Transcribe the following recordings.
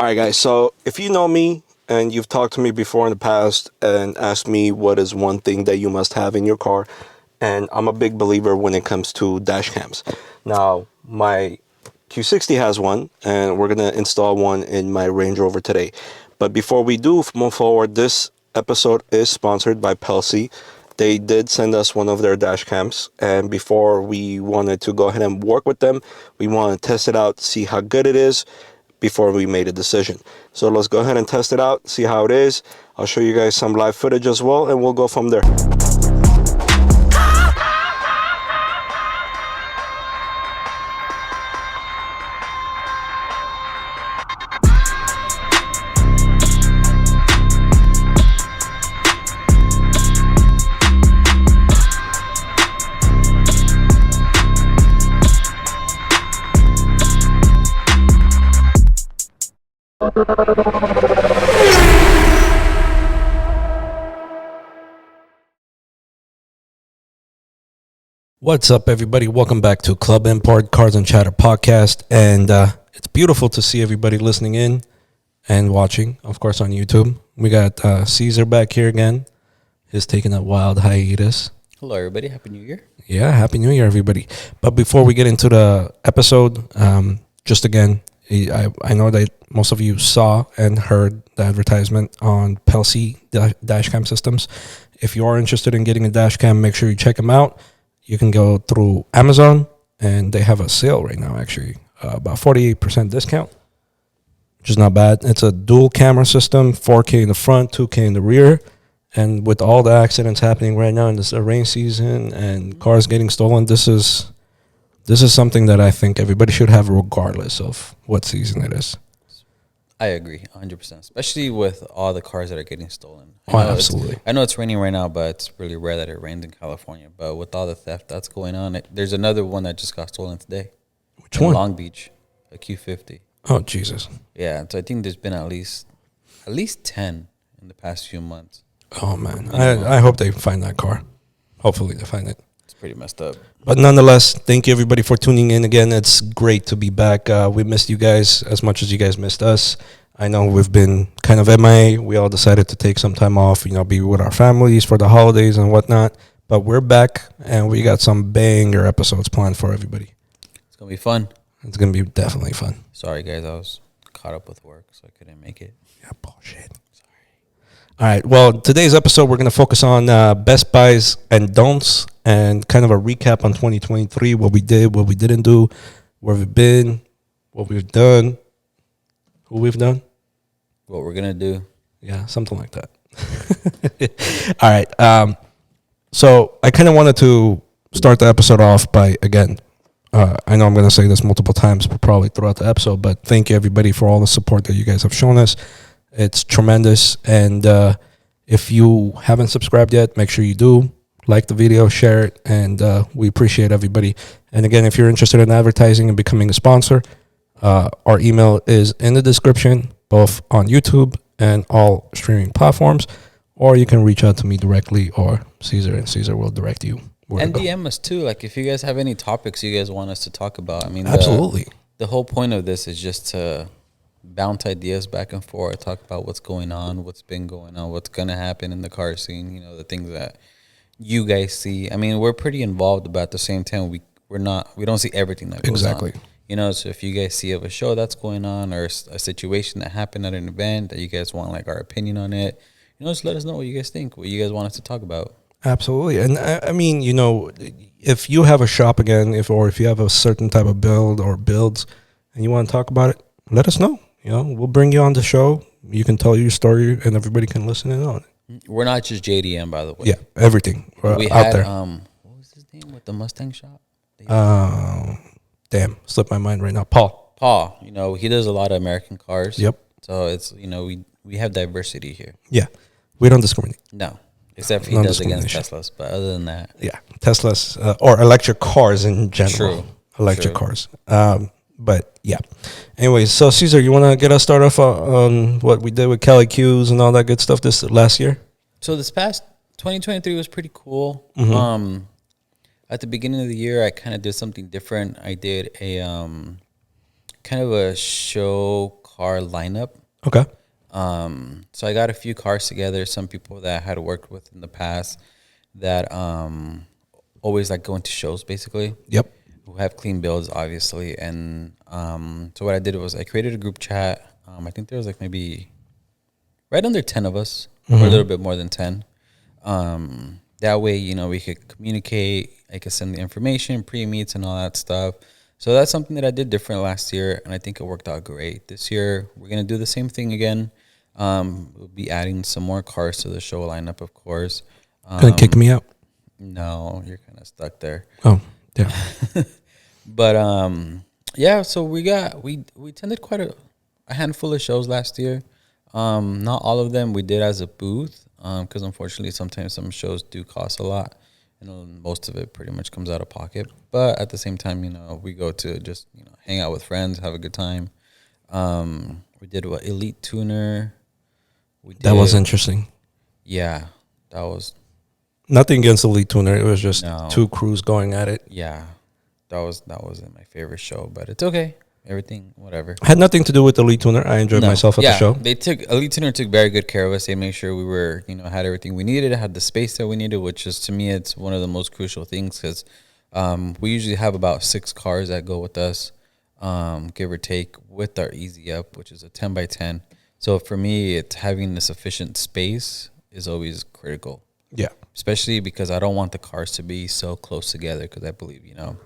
All right, guys. So if you know me and you've talked to me before in the past and asked me what is one thing that you must have in your car, and I'm a big believer when it comes to dash cams. Now, my Q60 has one, and we're going to install one in my Range Rover today. But before we do move forward, this episode is sponsored by Pelsi. They did send us one of their dash cams, and before we wanted to go ahead and work with them, we want to test it out, see how good it is before we made a decision. So let's go ahead and test it out, see how it is. I'll show you guys some live footage as well, and we'll go from there. What's up, everybody? Welcome back to Club Import Cars and Chatter podcast. And it's beautiful to see everybody listening in and watching, of course, on YouTube. We got Caesar back here again. He's taking a wild hiatus. Hello, everybody. Happy New Year. Yeah, Happy New Year, everybody. But before we get into the episode, just again, I know that most of you saw and heard the advertisement on Pelsi dashcam systems. If you are interested in getting a dashcam, make sure you check them out. You can go through Amazon, and they have a sale right now, actually, about 48% discount, which is not bad. It's a dual camera system, 4K in the front, 2K in the rear. And with all the accidents happening right now in this rain season and cars getting stolen, this is something that I think everybody should have regardless of what season it is. I agree 100%, especially with all the cars that are getting stolen. Absolutely. I know it's raining right now, but it's really rare that it rains in California. But with all the theft that's going on, there's another one that just got stolen today. Which one? Long Beach, a Q50. Oh, Jesus. Yeah, so I think there's been at least 10 in the past few months. Oh, man. I hope they find that car. Hopefully they find it. It's pretty messed up. But nonetheless, thank you, everybody, for tuning in again. It's great to be back. We missed you guys as much as you guys missed us. I know we've been kind of MIA. We all decided to take some time off, be with our families for the holidays and whatnot. But we're back, and we got some banger episodes planned for everybody. It's going to be fun. It's going to be definitely fun. Sorry, guys. I was caught up with work, so I couldn't make it. Yeah, bullshit. All right. Well, today's episode, we're going to focus on best buys and don'ts and kind of a recap on 2023, what we did, what we didn't do, where we've been, what we've done, who we've done. What we're going to do. Yeah, something like that. All right. So I kind of wanted to start the episode off by, again, I know I'm going to say this multiple times, probably throughout the episode, but thank you, everybody, for all the support that you guys have shown us. It's tremendous. And if you haven't subscribed yet, make sure you do. Like the video, share it, and we appreciate everybody. And again, if you're interested in advertising and becoming a sponsor, our email is in the description, both on YouTube and all streaming platforms, or you can reach out to me directly or Caesar, and Caesar will direct you. And DM us too. Like if you guys have any topics you guys want us to talk about. I mean, absolutely. The whole point of this is just to bounce ideas back and forth, talk about what's going on, what's been going on, what's going to happen in the car scene, the things that you guys see. I mean, we're pretty involved, but at the same time, we don't see everything that goes exactly on. So if you guys see of a show that's going on or a situation that happened at an event that you guys want like our opinion on it, just let us know what you guys think, what you guys want us to talk about. Absolutely. And I mean, if you have a shop again, if you have a certain type of build or builds and you want to talk about it, let us know. We'll bring you on the show. You can tell your story and everybody can listen in on it. We're not just JDM, by the way. Yeah, everything. We out had, there. What was his name with the Mustang shop? Damn, slipped my mind right now. Paul, he does a lot of American cars. Yep. So it's, we have diversity here. Yeah, we don't discriminate. No, except for he does against Teslas. But other than that. Yeah, Teslas or electric cars in general. True. Electric cars. But yeah. Anyways, so Caesar, you want to get us started off on what we did with Cali Qs and all that good stuff this last year? So this past 2023 was pretty cool. Mm-hmm. At the beginning of the year, I kind of did something different. I did a kind of a show car lineup. Okay. So I got a few cars together. Some people that I had worked with in the past that always like going to shows, basically. Yep. Who have clean builds, obviously. And so what I did was I created a group chat. I think there was like maybe right under 10 of us, or a little bit more than 10. That way, you know, we could communicate. I could send the information, pre-meets, and all that stuff. So that's something that I did different last year, and I think it worked out great. This year, we're going to do the same thing again. We'll be adding some more cars to the show lineup, of course. Gonna kick me out? No, you're kind of stuck there. Oh, yeah. But yeah, so we attended quite a handful of shows last year. Not all of them we did as a booth, because unfortunately sometimes some shows do cost a lot. You know, most of it pretty much comes out of pocket. But at the same time, you know, we go to just, you know, hang out with friends, have a good time. We did what, Elite Tuner. That was interesting. Yeah, that was Nothing against Elite Tuner. It was just No. two crews going at it. yeah, that wasn't my favorite show, but it's okay. Everything, whatever. Had nothing to do with Elite Tuner. I enjoyed myself at the show. Elite Tuner took very good care of us. They made sure we were, you know, had everything we needed, had the space that we needed, which is, to me, it's one of the most crucial things, because we usually have about 6 cars that go with us, give or take, with our Easy Up, which is a 10 by 10. So for me, it's having the sufficient space is always critical. Yeah. Especially because I don't want the cars to be so close together, because I believe, you know,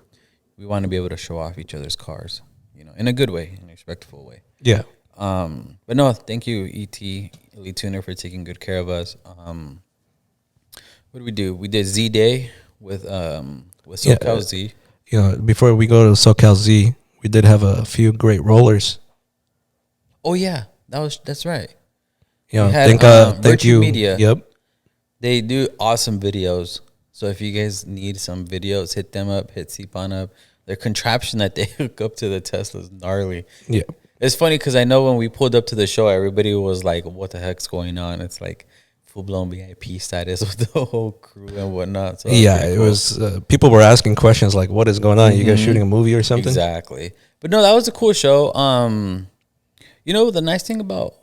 we want to be able to show off each other's cars, you know, in a good way, in a respectful way. Yeah. But no, thank you, Elite Tuner, for taking good care of us. What did we do? We did Z Day with SoCal Z. You know, before we go to SoCal Z, we did have a few great rollers. Oh yeah, that's right. You know, We had, thank Virtue you. Media. Yep. They do awesome videos. So if you guys need some videos, hit them up, hit CPON up. Their contraption that they hook up to the Tesla is gnarly. Yeah. It's funny because I know when we pulled up to the show, everybody was like, what the heck's going on? It's like full-blown VIP status with the whole crew and whatnot. So yeah, it was, people were asking questions like, what is going on? You guys shooting a movie or something? Exactly. But no, that was a cool show. You know, the nice thing about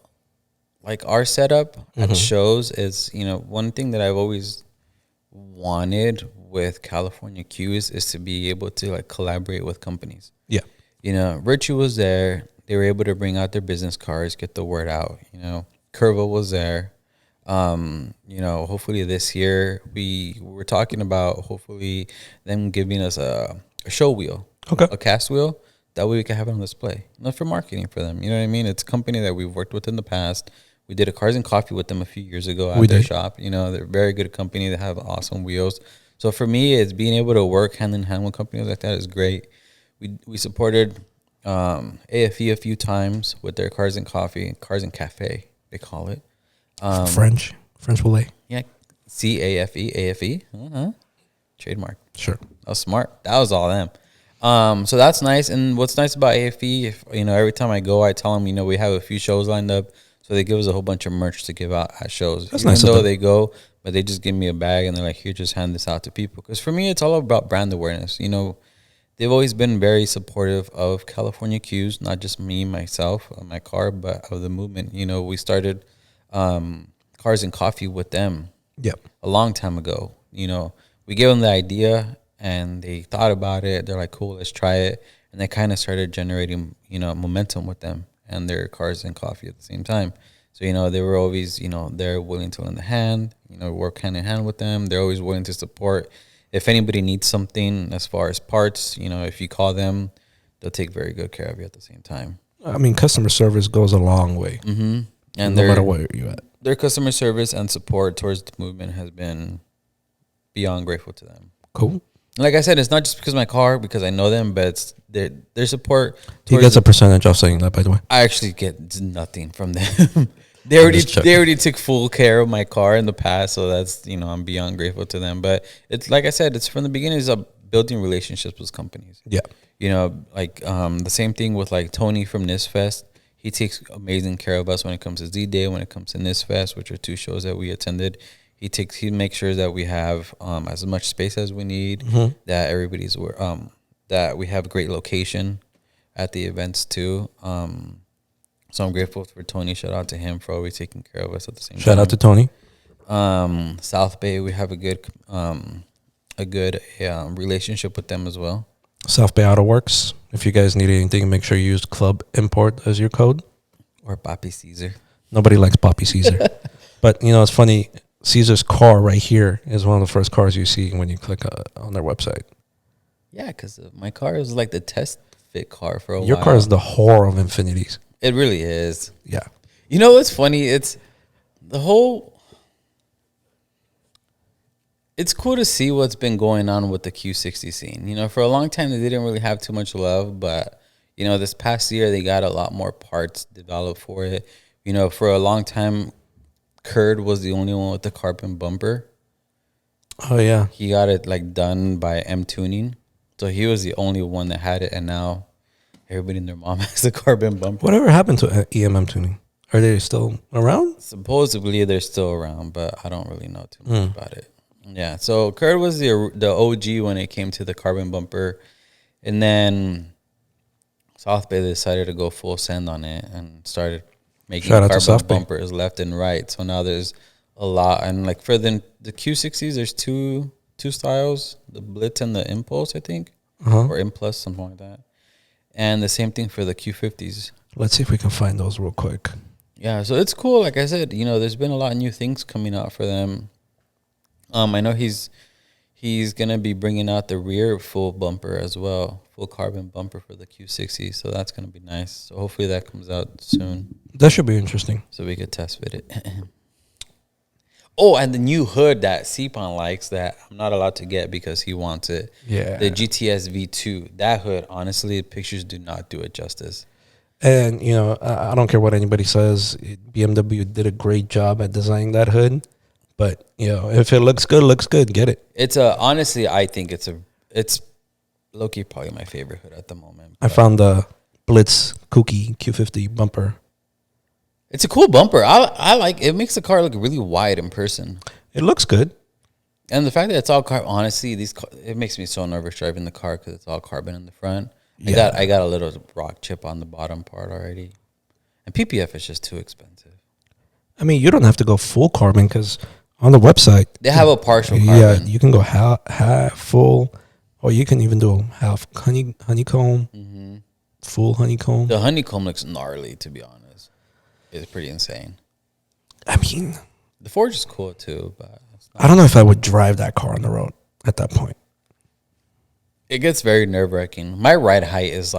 like our setup at shows is, you know, one thing that I've always wanted with California Q's is to be able to like collaborate with companies. Yeah. You know, Virtue was there. They were able to bring out their business cards, get the word out. You know, Curvo was there. You know, hopefully this year we were talking about hopefully them giving us a show wheel, Okay. a cast wheel. That way we can have it on display. Not for marketing for them. You know what I mean? It's a company that we've worked with in the past. We did a Cars and Coffee with them a few years ago at their shop. You know, they're a very good company. They have awesome wheels. So for me, it's being able to work hand in hand with companies like that is great. We supported AFE a few times with their Cars and Coffee, Cars and Cafe, they call it. French Willet. Yeah, CAFE. Trademark. Sure. That was smart. That was all them. So that's nice. And what's nice about AFE, if, you know, every time I go, I tell them, you know, we have a few shows lined up. So they give us a whole bunch of merch to give out at shows. That's Even nice though they go, but they just give me a bag and they're like, here, just hand this out to people. Because for me, it's all about brand awareness. You know, they've always been very supportive of California Q's, not just me, myself, my car, but of the movement. You know, we started Cars and Coffee with them a long time ago. You know, we gave them the idea and they thought about it. They're like, cool, let's try it. And they kind of started generating, you know, momentum with them and their Cars and Coffee at the same time. So, you know, they were always, you know, they're willing to lend a hand, you know, work hand in hand with them. They're always willing to support. If anybody needs something as far as parts, you know, if you call them, they'll take very good care of you at the same time. I mean, customer service goes a long way. Mm-hmm. And no matter where you're at. Their customer service and support towards the movement has been beyond grateful to them. Cool. Like I said, it's not just because of my car, because I know them, but it's their support. He gets a percentage off saying that, by the way. I actually get nothing from them. They already took full care of my car in the past, so that's, you know, I'm beyond grateful to them. But it's like I said, it's from the beginning, it's building relationships with companies. Yeah. You know, like the same thing with like Tony from NISFest. He takes amazing care of us when it comes to Z Day, when it comes to NISFest, which are 2 shows that we attended. He makes sure that we have as much space as we need, that everybody's that we have a great location at the events too. So I'm grateful for Tony. Shout out to him for always taking care of us at the same time. Shout out to Tony. South Bay, we have a good relationship with them as well. South Bay Auto Works. If you guys need anything, make sure you use Club Import as your code. Or Poppy Caesar. Nobody likes Poppy Caesar. But, it's funny. Caesar's car right here is one of the first cars you see when you click on their website. Yeah, because my car is like the test fit car for a while. Your car is the whore of infinities. It really is. Yeah. You know what's funny? It's the whole... It's cool to see what's been going on with the Q60 scene. For a long time, they didn't really have too much love, but, this past year, they got a lot more parts developed for it. For a long time, Kurd was the only one with the carbon bumper. Oh, yeah. He got it, done by M Tuning. So he was the only one that had it, and now everybody and their mom has a carbon bumper. Whatever happened to EMM Tuning? Are they still around? Supposedly, they're still around, but I don't really know too much about it. Yeah, so Kurd was the OG when it came to the carbon bumper, and then South Bay decided to go full send on it and started making carbon bumpers left and right. So now there's a lot, and for the Q60s, there's two styles: the Blitz and the Impulse, I think, or Impulse, something like that. And the same thing for the Q50s. Let's see if we can find those real quick. Yeah, so it's cool. Like I said, there's been a lot of new things coming out for them. I know he's gonna be bringing out the rear full bumper as well, full carbon bumper for the Q60. So that's gonna be nice. So hopefully that comes out soon. That should be interesting. So we could test fit it. Oh, and the new hood that Sipan likes that I'm not allowed to get because he wants it. Yeah. The GTS V2. That hood, honestly, the pictures do not do it justice. And I don't care what anybody says. BMW did a great job at designing that hood. But, if it looks good, get it. It's honestly, I think it's low-key probably my favorite hood at the moment. I found the Blitz Kooky Q50 bumper. It's a cool bumper. I like it. Makes the car look really wide in person. It looks good. And the fact that it's all carbon, honestly, it makes me so nervous driving the car because it's all carbon in the front. Yeah. I got a little rock chip on the bottom part already. And PPF is just too expensive. I mean, you don't have to go full carbon because on the website they have a partial carbon. Yeah, you can go half full, or you can even do half honeycomb, full honeycomb. The honeycomb looks gnarly, to be honest. It's pretty insane. I mean, the Forge is cool too, but I don't know if I would drive that car on the road at that point. It gets very nerve-wracking. My ride height is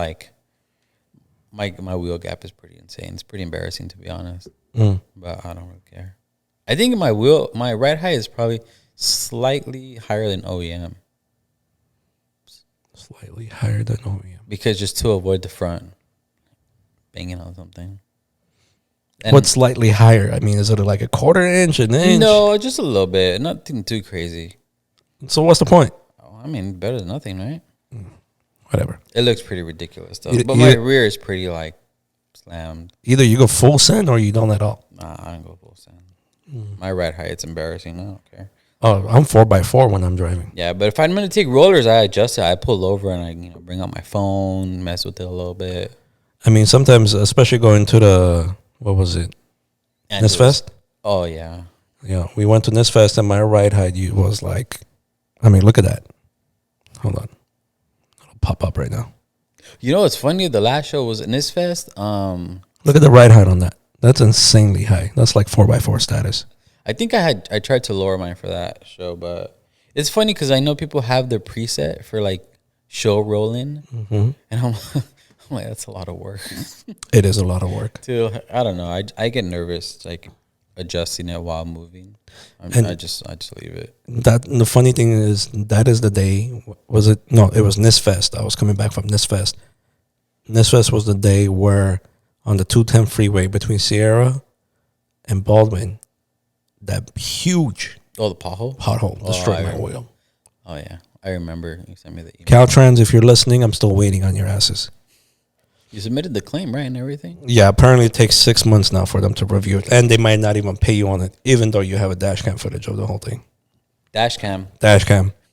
my wheel gap is pretty insane. It's pretty embarrassing, to be honest. But I don't really care. I think my ride height is probably slightly higher than OEM. Slightly higher than OEM. Because just to avoid the front banging on something. And what's slightly higher? I mean, is it like a quarter inch, an inch? No, just a little bit. Nothing too crazy. So what's the point? I mean, better than nothing, right? Whatever. It looks pretty ridiculous, though. But my rear is pretty, slammed. Either you go full send or you don't at all. Nah, I don't go full send. My ride height's embarrassing. I don't care. Oh, I'm 4x4 when I'm driving. Yeah, but if I'm going to take rollers, I adjust it. I pull over and I bring out my phone, mess with it a little bit. I mean, sometimes, especially going to the, what was it? NISFest? Oh, yeah. Yeah, we went to NISFest and my ride height was look at that. Hold on. It'll pop up right now. You know what's funny? The last show was NISFest. Look at the ride height on that. That's insanely high. That's like 4x4 status. I think I tried to lower mine for that show, but it's funny because I know people have their preset for show rolling, and I'm like, that's a lot of work. It is a lot of work. Too, I don't know. I get nervous adjusting it while moving. I just leave it. The funny thing is that is the day. Was it? No, it was NISFest. I was coming back from NISFest. NISFest was the day where on the 210 freeway between Sierra and Baldwin, that huge the pothole destroyed my wheel. Oh yeah, I remember you sent me the email. Caltrans, if you're listening, I'm still waiting on your asses. You submitted the claim, right, and everything? Yeah, apparently it takes 6 months now for them to review it, and they might not even pay you on it, even though you have a dash cam footage of the whole thing. Dash cam. Pelsey dash cam. Can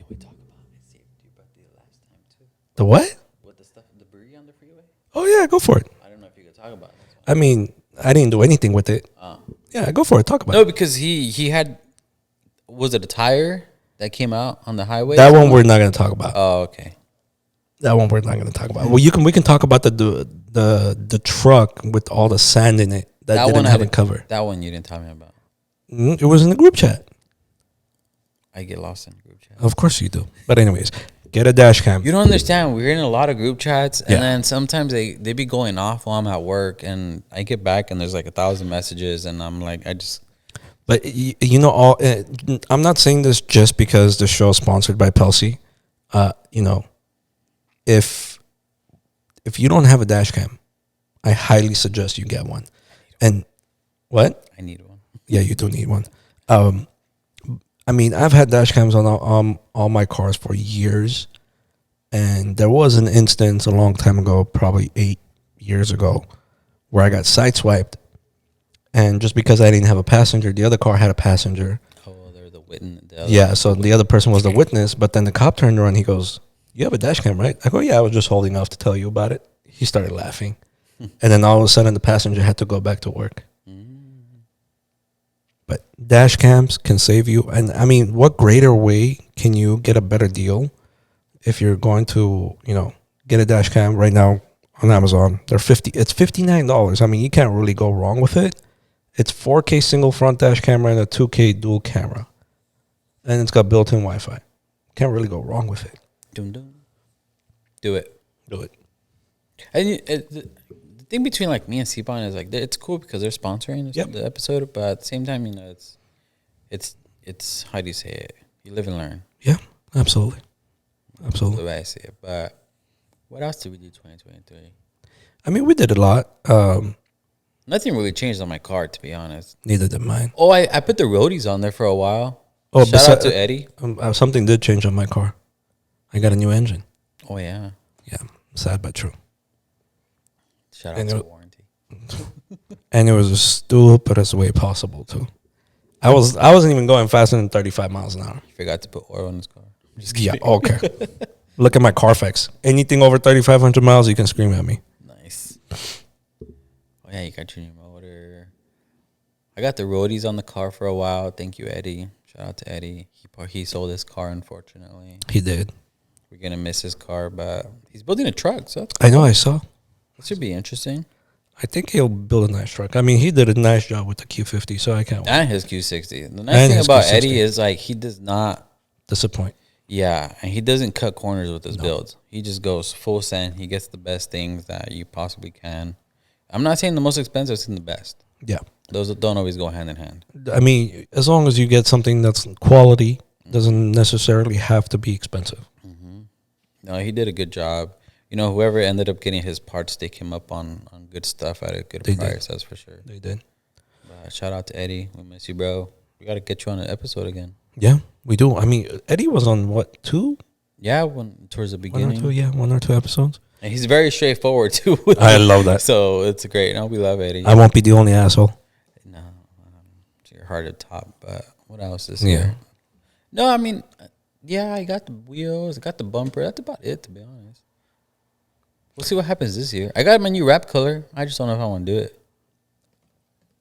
we talk about it? See if you brought the last time too. The what? With the stuff, debris on the freeway. Oh yeah, go for it. I don't know if you could talk about it. I mean, I didn't do anything with it. Yeah, go for it. Talk about it. No, because he had, was it a tire that came out on the highway? That one we're not going to talk about. Oh, okay. That one we're not going to talk about. Well, we can talk about the truck with all the sand in it that didn't have a cover. That one you didn't tell me about. It was in the group chat. I get lost in the group chat. Of course you do. But anyways, get a dash cam. You don't understand. We're in a lot of group chats, and then sometimes they be going off while I'm at work, and I get back and there's like 1,000 messages, and I'm like, But you know, all I'm not saying this just because the show is sponsored by Pelsi. You know, if you don't have a dash cam, I highly suggest you get one. And what? I need one. Yeah, you do need one. I mean, I've had dash cams on all my cars for years, and there was an instance a long time ago, probably 8 years ago, where I got sideswiped, and just because I didn't have a passenger, the other car had a passenger. Oh, they're the witness. Yeah, so the other person was the witness, but then the cop turned around. He goes, "You have a dash cam, right?" I go, "Yeah, I was just holding off to tell you about it." He started laughing, and then all of a sudden, the passenger had to go back to work. But dash cams can save you. And I mean, what greater way can you get a better deal if you're going to, you know, get a dash cam right now on Amazon? It's $59. I mean, you can't really go wrong with it. It's 4K single front dash camera and a 2K dual camera. And it's got built-in Wi-Fi. Can't really go wrong with it. Dum dum. Do it. Do it. And the thing between like me and Seabon is like it's cool because they're sponsoring the episode, but at the same time, you know, it's how do you say it? You live and learn. Yeah, absolutely. Absolutely. The way I see it. But what else did we do 2023? I mean, we did a lot. Nothing really changed on my car, to be honest. Neither did mine. Oh, I put the roadies on there for a while. Oh, Shout out to Eddie. Something did change on my car. I got a new engine. Oh yeah. Yeah, sad but true. Shout out to warranty. And it was the stupidest way possible too. I wasn't even going faster than 35 miles an hour. You forgot to put oil in his car. I'm just Yeah, kidding. okay. Look at my Carfax. Anything over 3,500 miles, you can scream at me. Nice. Oh yeah, you got your new motor. I got the roadies on the car for a while. Thank you, Eddie. Shout out to Eddie. He sold his car, unfortunately. He did. We're gonna miss his car, but he's building a truck, so I know. I saw. this should be interesting. I think he'll build a nice truck. I mean, he did a nice job with the Q50, so I can't wait. And his Q60. The nice thing about Eddie is like he does not disappoint. Yeah, and he doesn't cut corners with his builds. He just goes full send. He gets the best things that you possibly can. I'm not saying the most expensive, I'm saying the best. Yeah. Those don't always go hand in hand. I mean, as long as you get something that's quality, doesn't necessarily have to be expensive. Mm-hmm. No, he did a good job. You know, whoever ended up getting his parts, they came up on good stuff at a good price, that's for sure. They did. Shout out to Eddie. We miss you, bro. We got to get you on an episode again. Yeah, we do. I mean, Eddie was on, what, 2? Yeah, towards the beginning. 1 or 2 episodes. And he's very straightforward, too. I love that. So it's great. No, we love Eddie. I won't be the only asshole. No, you're hard to top, but what else is here? No, I mean, yeah, I got the wheels, I got the bumper. That's about it, to be honest. We'll see what happens this year. I got my new wrap color. I just don't know if I want to do it.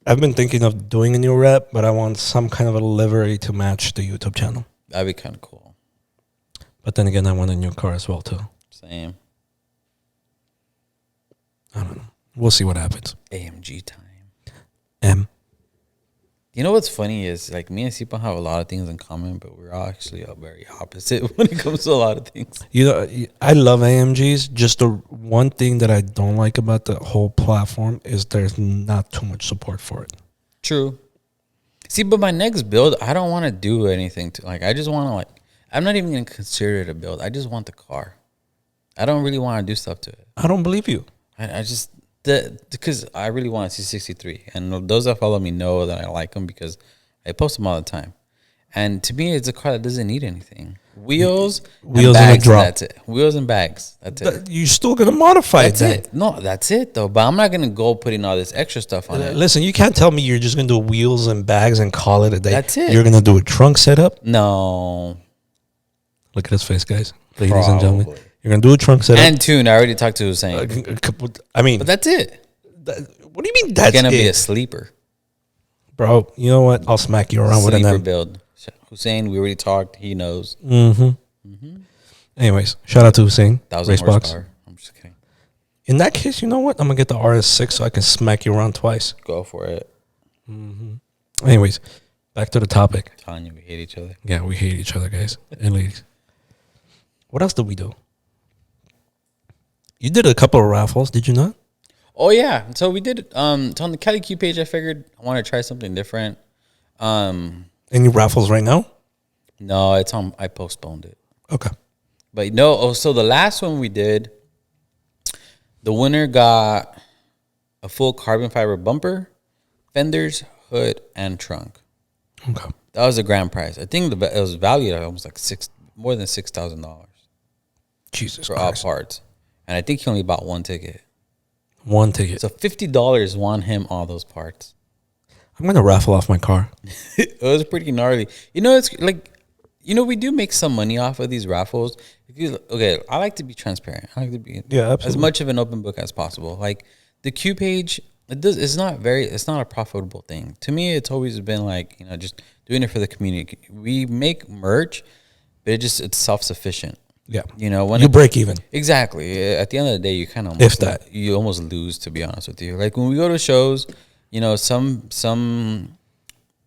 I've been thinking of doing a new wrap, but I want some kind of a livery to match the YouTube channel. That'd be kind of cool. But then again, I want a new car as well, too. Same. I don't know. We'll see what happens. AMG time. You know what's funny is, like, me and Sipa have a lot of things in common, but we're all actually very opposite when it comes to a lot of things. You know, I love AMGs. Just the one thing that I don't like about the whole platform is there's not too much support for it. True. See, but my next build, I don't want to do anything to, like, I just want to, like, I'm not even going to consider it a build. I just want the car. I don't really want to do stuff to it. I don't believe you. I just, because I really want a C63. And those that follow me know that I like them because I post them all the time. And to me, it's a car that doesn't need anything. Wheels and bags, and a drop. That's it. Wheels and bags. That's it. You're still going to modify it. That's it. No, that's it, though. But I'm not going to go putting all this extra stuff on it. Listen, you can't tell me you're just going to do wheels and bags and call it a day. That's it. You're going to do a trunk setup? No. Look at his face, guys. Ladies and gentlemen. You're gonna do a trunk setup and tune. I already talked to Hussein, I mean, but that's it. what do you mean that's It's gonna be it? a sleeper. Bro, you know what? I'll smack you around with an Sleeper M. build. Hussein, we already talked. He knows. Anyways, shout out to Hussein. 1,000 Race box. horsepower. I'm just kidding. In that case, you know what? I'm gonna get the RS6 so I can smack you around twice. Go for it. Anyways, back to the topic. I'm telling you, we hate each other. Yeah, we hate each other, guys and ladies. What else did we do? You did a couple of raffles, did you not? Oh yeah, so we did. So on the Cali Q page, I figured I want to try something different. Any raffles right now? No, it's on. I postponed it. Okay. But no. Oh, so the last one we did, the winner got a full carbon fiber bumper, fenders, hood, and trunk. Okay. That was the grand prize. I think it was valued at almost like more than $6,000 Jesus for all Christ. parts, and I think he only bought one ticket. One ticket. So $50 won him all those parts. I'm gonna raffle off my car. It was pretty gnarly. You know, it's like, you know, we do make some money off of these raffles. Okay, I like to be transparent. I like to be as much of an open book as possible. Like the Q page, it's not a profitable thing. To me, it's always been like, you know, just doing it for the community. We make merch, but it's self-sufficient. Yeah. You know, when you break even. Exactly. At the end of the day, you kind of you almost lose, to be honest with you. Like when we go to shows, you know, some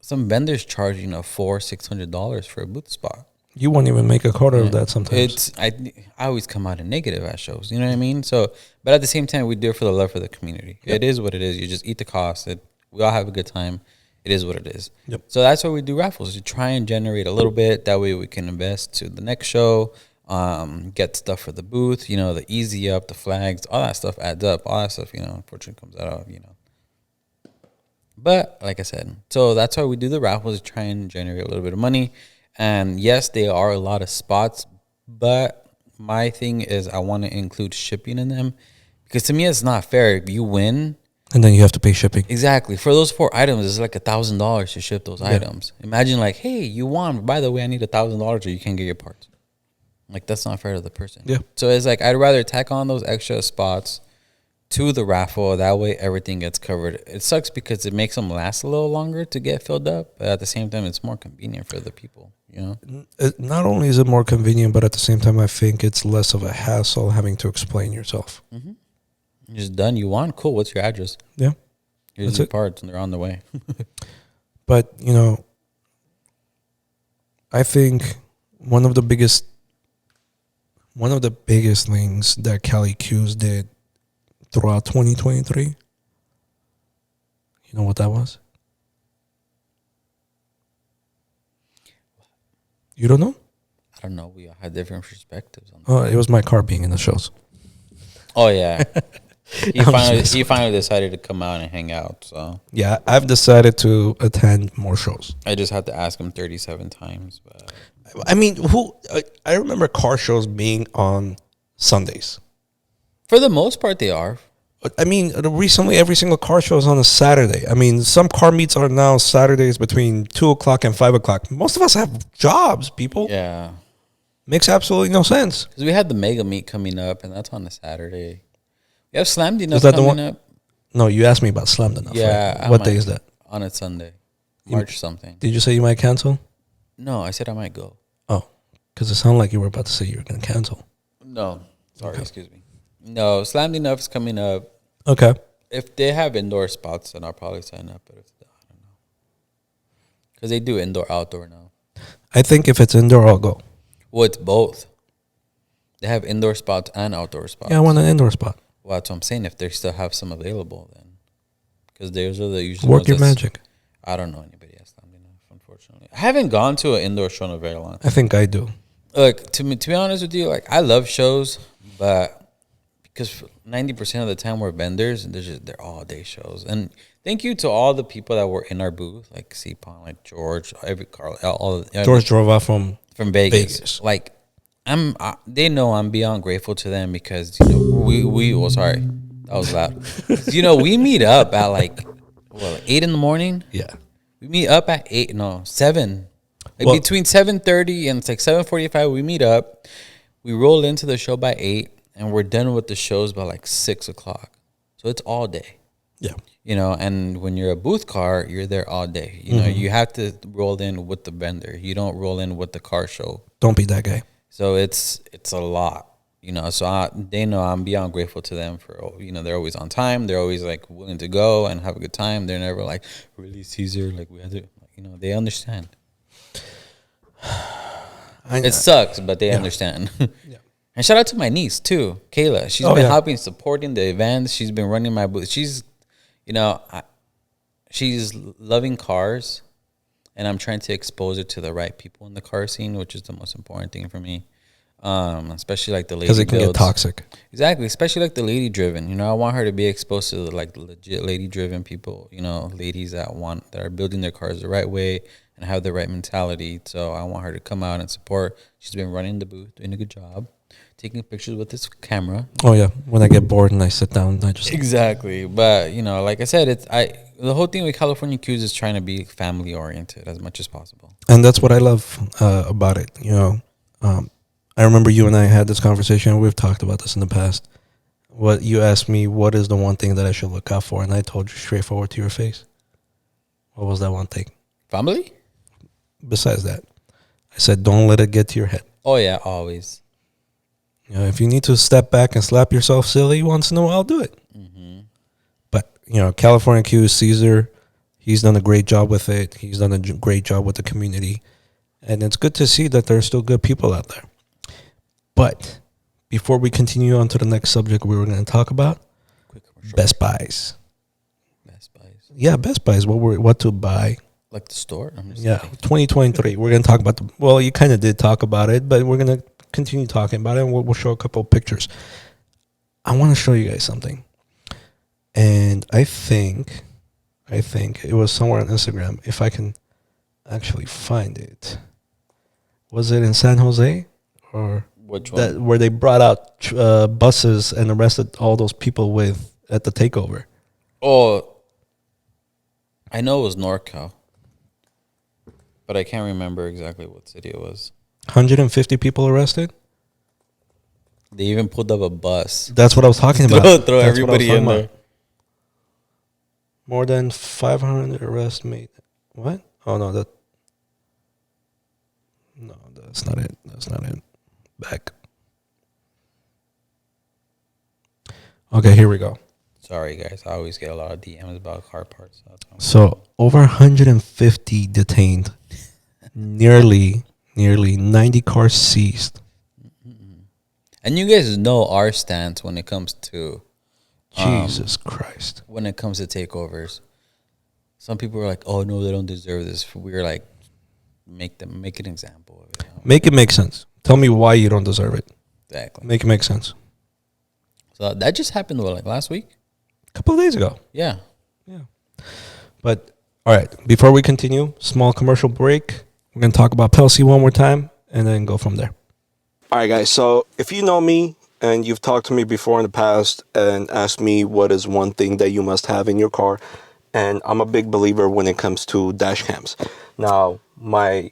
vendors charge, you know, $400-$600 for a booth spot. You won't even make a quarter of that sometimes. I always come out in negative at shows. You know what I mean? So, but at the same time, we do it for the love for the community. Yep. It is what it is. You just eat the cost. We all have a good time. It is what it is. Yep. So that's why we do raffles, to try and generate a little bit. That way we can invest to the next show. Get stuff for the booth, you know, the easy up, the flags, all that stuff adds up. All that stuff, you know, unfortunately comes out of, you know. But like I said, so that's why we do the raffles, to try and generate a little bit of money. And yes, they are a lot of spots, but my thing is I want to include shipping in them, because to me it's not fair if you win and then you have to pay shipping. Exactly. For those 4 items, it's like $1,000 to ship those items. Imagine like, hey, you won. By the way, I need $1,000 or you can't get your parts. Like, that's not fair to the person. Yeah. So it's like, I'd rather tack on those extra spots to the raffle. That way everything gets covered. It sucks because it makes them last a little longer to get filled up. But at the same time, it's more convenient for the people, you know? Not only is it more convenient, but at the same time, I think it's less of a hassle having to explain yourself. Mm-hmm. You're just done. You won? Cool. What's your address? Yeah. Here's your parts, and they're on the way. But, you know, I think one of the biggest things that Cali Q's did throughout 2023, you know what that was? You don't know? I don't know. We all had different perspectives on that. It was my car being in the shows. Oh, yeah. He finally decided to come out and hang out. So yeah, I've decided to attend more shows. I just had to ask him 37 times. But I mean, I remember car shows being on Sundays. For the most part, they are. I mean, recently every single car show is on a Saturday. I mean, some car meets are now Saturdays between 2:00 and 5:00. Most of us have jobs, people. Yeah. Makes absolutely no sense. Because we had the mega meet coming up, and that's on a Saturday. We have Slammed Enough coming up. No, you asked me about Slammed Enough. Yeah. Right? What day is that? On a Sunday. March something. Did you say you might cancel? No, I said I might go. Oh, because it sounded like you were about to say you were going to cancel. No. Sorry, excuse me. No, Slammed Enough is coming up. Okay. If they have indoor spots, then I'll probably sign up. But if I don't know. Because they do indoor, outdoor now. I think if it's indoor, I'll go. Well, it's both. They have indoor spots and outdoor spots. Yeah, I want an indoor spot. Well, that's what I'm saying. If they still have some available, then. Because those are the usual Work your magic. I don't know anybody else, unfortunately. I haven't gone to an indoor show in a very long time. I think I do. Look, to be honest with you, like, I love shows, but because 90% of the time we're vendors, and they're all day shows. And thank you to all the people that were in our booth, like C-Pon, like George, George drove out from Vegas. Like, they know I'm beyond grateful to them because, you know, sorry, that was loud. You know, we meet up at like 8 in the morning. Yeah. We meet up at 7. Like between 7:30 and it's like 7:45, we meet up. we roll into the show by 8, and we're done with the shows by like 6 o'clock. So it's all day. Yeah. You know, and when you're a booth car, you're there all day. You know, you have to roll in with the vendor. You don't roll in with the car show. Don't be that guy. So it's a lot, you know. So they know I'm beyond grateful to them for, you know, they're always on time. They're always like willing to go and have a good time. They're never like, really, Caesar, like we had to, you know, they understand. It sucks, but they understand. Yeah. And shout out to my niece too, Kayla. She's been helping, supporting the events. She's been running my booth. She's, you know, she's loving cars, and I'm trying to expose her to the right people in the car scene, which is the most important thing for me. Especially like the lady, because it can get toxic. Exactly, especially like the lady driven. You know, I want her to be exposed to like legit lady driven people. You know, ladies that are building their cars the right way and have the right mentality. So I want her to come out and support. She's been running the booth, doing a good job, taking pictures with this camera. Oh yeah, when I get bored and I sit down, I just exactly. But you know, like I said, the whole thing with California Q's is trying to be family oriented as much as possible, and that's what I love about it. You know, I remember you and I had this conversation. We've talked about this in the past. What you asked me, what is the one thing that I should look out for, and I told you straightforward to your face. What was that one thing? Family. Besides that, I said, don't let it get to your head. Oh yeah, always. You know, if you need to step back and slap yourself silly once in a while, do it. But, you know, California Q, Caesar, he's done a great job with it. He's done a great job with the community. And it's good to see that there are still good people out there. But before we continue on to the next subject we were going to talk about, Best Buys. Best Buys. Yeah, Best Buys. What to buy. Like the store? 2023. We're going to talk about well, you kind of did talk about it, but we're going to continue talking about it, and we'll show a couple of pictures. I want to show you guys something. And I think it was somewhere on Instagram. If I can actually find it. Was it in San Jose? Or which one? Where they brought out buses and arrested all those people at the takeover. Oh, I know it was NorCal, but I can't remember exactly what city it was. 150 people arrested? They even pulled up a bus. That's what I was talking about. Throw everybody in there. More than 500 arrests made. What? Oh, no, that's not it. That's not it. Back. Okay, here we go. Sorry, guys. I always get a lot of DMs about car parts. So, over 150 detained. nearly 90 cars seized. And you guys know our stance when it comes to Jesus Christ. When it comes to takeovers. Some people are like, "Oh no, they don't deserve this." We're like, make an example of it. You know? Make it make sense. Tell me why you don't deserve it. Exactly. Make it make sense. So that just happened like last week? A couple of days ago. Yeah. But all right, before we continue, small commercial break. We're going to talk about Pelsi one more time and then go from there. All right, guys. So if you know me and you've talked to me before in the past and asked me what is one thing that you must have in your car, and I'm a big believer when it comes to dash cams. Now, my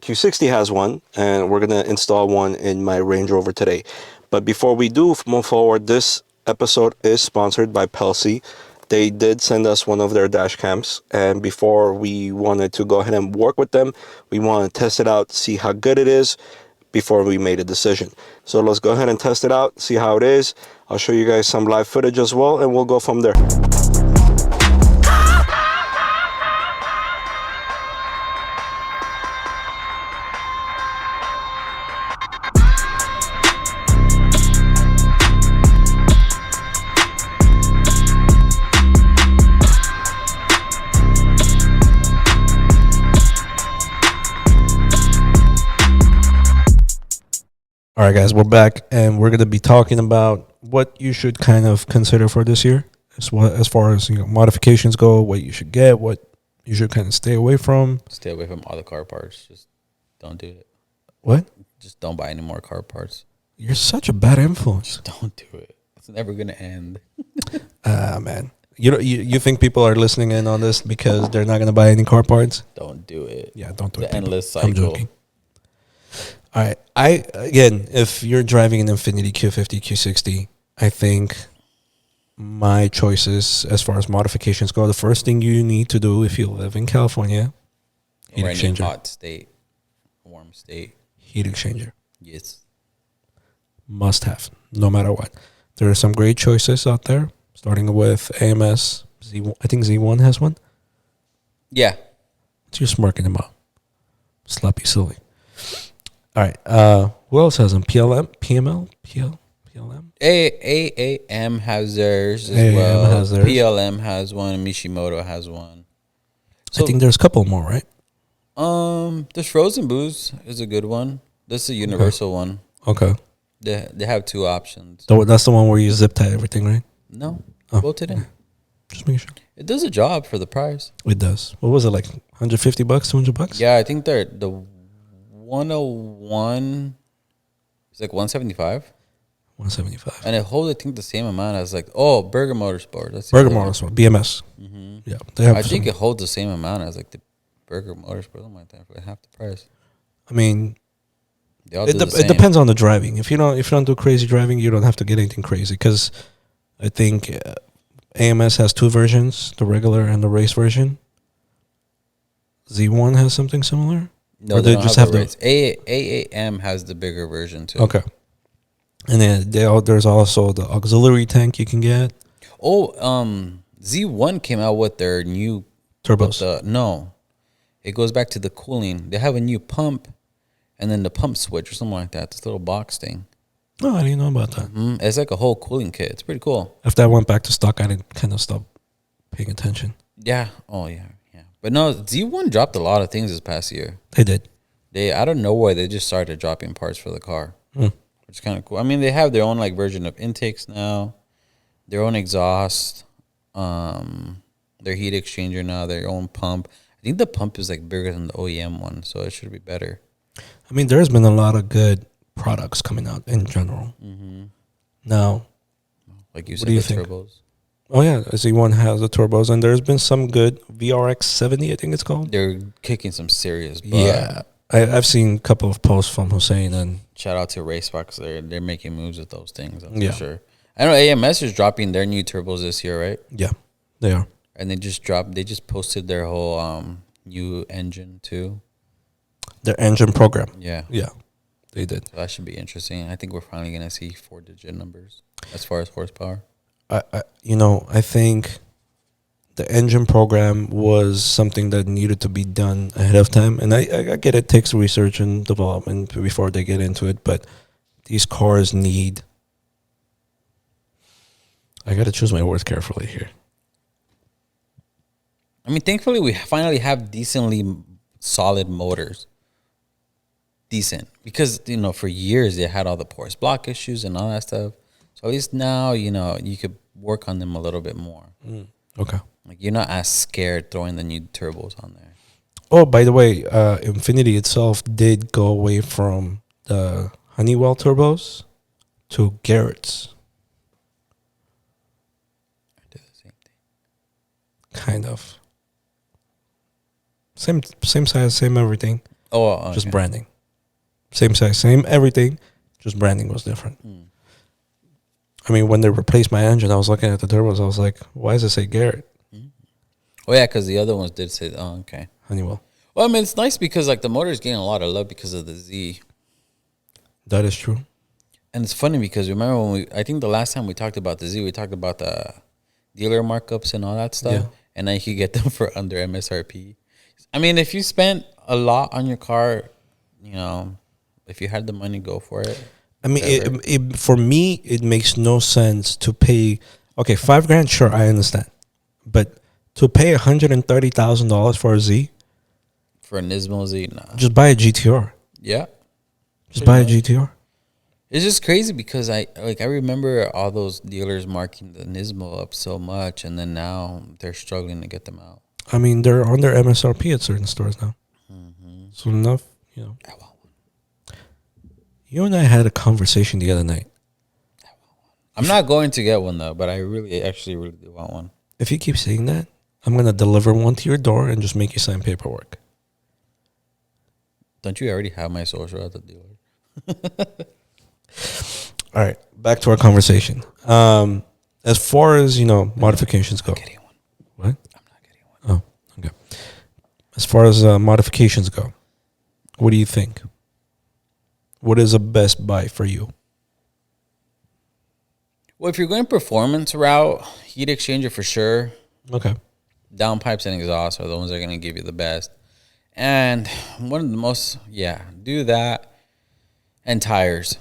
Q60 has one, and we're going to install one in my Range Rover today. But before we do move forward, this episode is sponsored by Pelsi. They did send us one of their dash cams, and before we wanted to go ahead and work with them, we want to test it out, see how good it is before we made a decision. So let's go ahead and test it out, see how it is. I'll show you guys some live footage as well, and we'll go from there. All right, guys, we're back, and we're going to be talking about what you should kind of consider for this year, as far as modifications go, what you should get, what you should kind of stay away from. Stay away from all the car parts. Just don't do it. What? Just don't buy any more car parts. You're such a bad influence. Just don't do it. It's never going to end. Man. You think people are listening in on this because they're not going to buy any car parts? Don't do it. Yeah, don't do it. The endless I'm cycle. joking. All right. Again, if you're driving an Infiniti Q50, Q60, I think my choices as far as modifications go, the first thing you need to do if you live in California, heat Or any exchanger. hot state, warm state. Heat exchanger. Yes. Must have, no matter what. There are some great choices out there, starting with AMS. I think Z1 has one. Yeah. You're smirking them out. Slappy silly. All right. Who else has them? PLM? PML? PLM? AAM has theirs as AAM well. has theirs. PLM has one. Mishimoto has one. I think there's a couple more, right? This Frozen Booze is a good one. This is a universal one. Okay. They have two options. So that's the one where you zip tie everything, right? No, Oh, bolt it in. Just make sure. It does a job for the price. It does. What was it, like $150, $200? Yeah, I think the 101 is like 175. 175. And it holds, I think, the same amount as like Burger Motorsport. That's the Burger other one. Motorsport, BMS. Mhm. Yeah, they have. I think it holds the same amount as like the Burger Motorsport, something like that, for half the price. I mean, They all do the it same. depends on the driving. If you don't do crazy driving, you don't have to get anything crazy. Because I think AMS has two versions: the regular and the race version. Z1 has something similar. No, Or they they don't just have have the the- rates. AAM has the bigger version too. Okay. And then there's also the auxiliary tank you can get. Z1 came out with their new Turbos. no, it goes back to the cooling. They have a new pump, and then the pump switch or something like that. This little box thing. Oh, I didn't know about that. It's like a whole cooling kit. It's pretty cool. After I went back to stock, I didn't kind of stop paying attention. Yeah. Oh yeah. Yeah. But no, Z1 dropped a lot of things this past year. They did. They out of nowhere they just started dropping parts for the car, which is kind of cool. I mean, they have their own like version of intakes now, their own exhaust, their heat exchanger now, their own pump. I think the pump is like bigger than the OEM one, so it should be better. I mean, there's been a lot of good products coming out in general. Now, Like you What said, do you the think? turbos. oh yeah, Z1 has the turbos, and there's been some good VRX 70, I think it's called. They're kicking some serious butt. Yeah, I've seen a couple of posts from Hussein, and Shout out to Racebox. They're making moves with those things. That's Yeah. for sure. I know AMS is dropping their new turbos this year, right? yeah, they are. And they just posted their whole new engine too. Their engine program. Yeah. Yeah, they did. So that should be interesting. I think we're finally gonna see 4-digit numbers as far as horsepower. I think the engine program was something that needed to be done ahead of time. And I get it takes research and development before they get into it, but these cars need. I got to choose my words carefully here. I mean, thankfully we finally have decently solid motors. Decent, because for years they had all the porous block issues and all that stuff. So at least now you could work on them a little bit more. Okay. Like you're not as scared throwing the new turbos on there. Oh, by the way, Infiniti itself did go away from the Honeywell turbos to Garrett's. I did the same thing. Kind of. Same size, same everything. Oh, okay. Just branding. Same size, same everything. Just branding was different. I mean, when they replaced my engine, I was looking at the turbos. I was like, why does it say Garrett? Oh yeah, because the other ones did say, oh okay. Honeywell. Well, I mean, it's nice because like the motor is getting a lot of love because of the Z. That is true. And it's funny because remember when I think the last time we talked about the Z, we talked about the dealer markups and all that stuff. Yeah. And now you can get them for under MSRP. I mean, if you spent a lot on your car, if you had the money, go for it. I mean, for me, it makes no sense to pay. Okay, $5,000, sure, I understand, but to pay $130,000 for a Z, For a Nismo Z, nah. just buy a GTR. Yeah. Just buy a GTR. It's just crazy because I remember all those dealers marking the Nismo up so much, and then now they're struggling to get them out. I mean, they're on their MSRP at certain stores now. So enough, I want one. You and I had a conversation the other night. I'm not going to get one though, but I actually really do want one. If you keep saying that, I'm going to deliver one to your door and just make you sign paperwork. Don't you already have my social at the dealer? All right, back to our conversation. As far as modifications go, Getting one. what? I'm not getting one. Oh, okay. As far as modifications go, what do you think? What is a best buy for you? Well, if you're going performance route, heat exchanger for sure. Okay. Downpipes and exhaust are the ones that are going to give you the best. And one of the most, do that. And tires.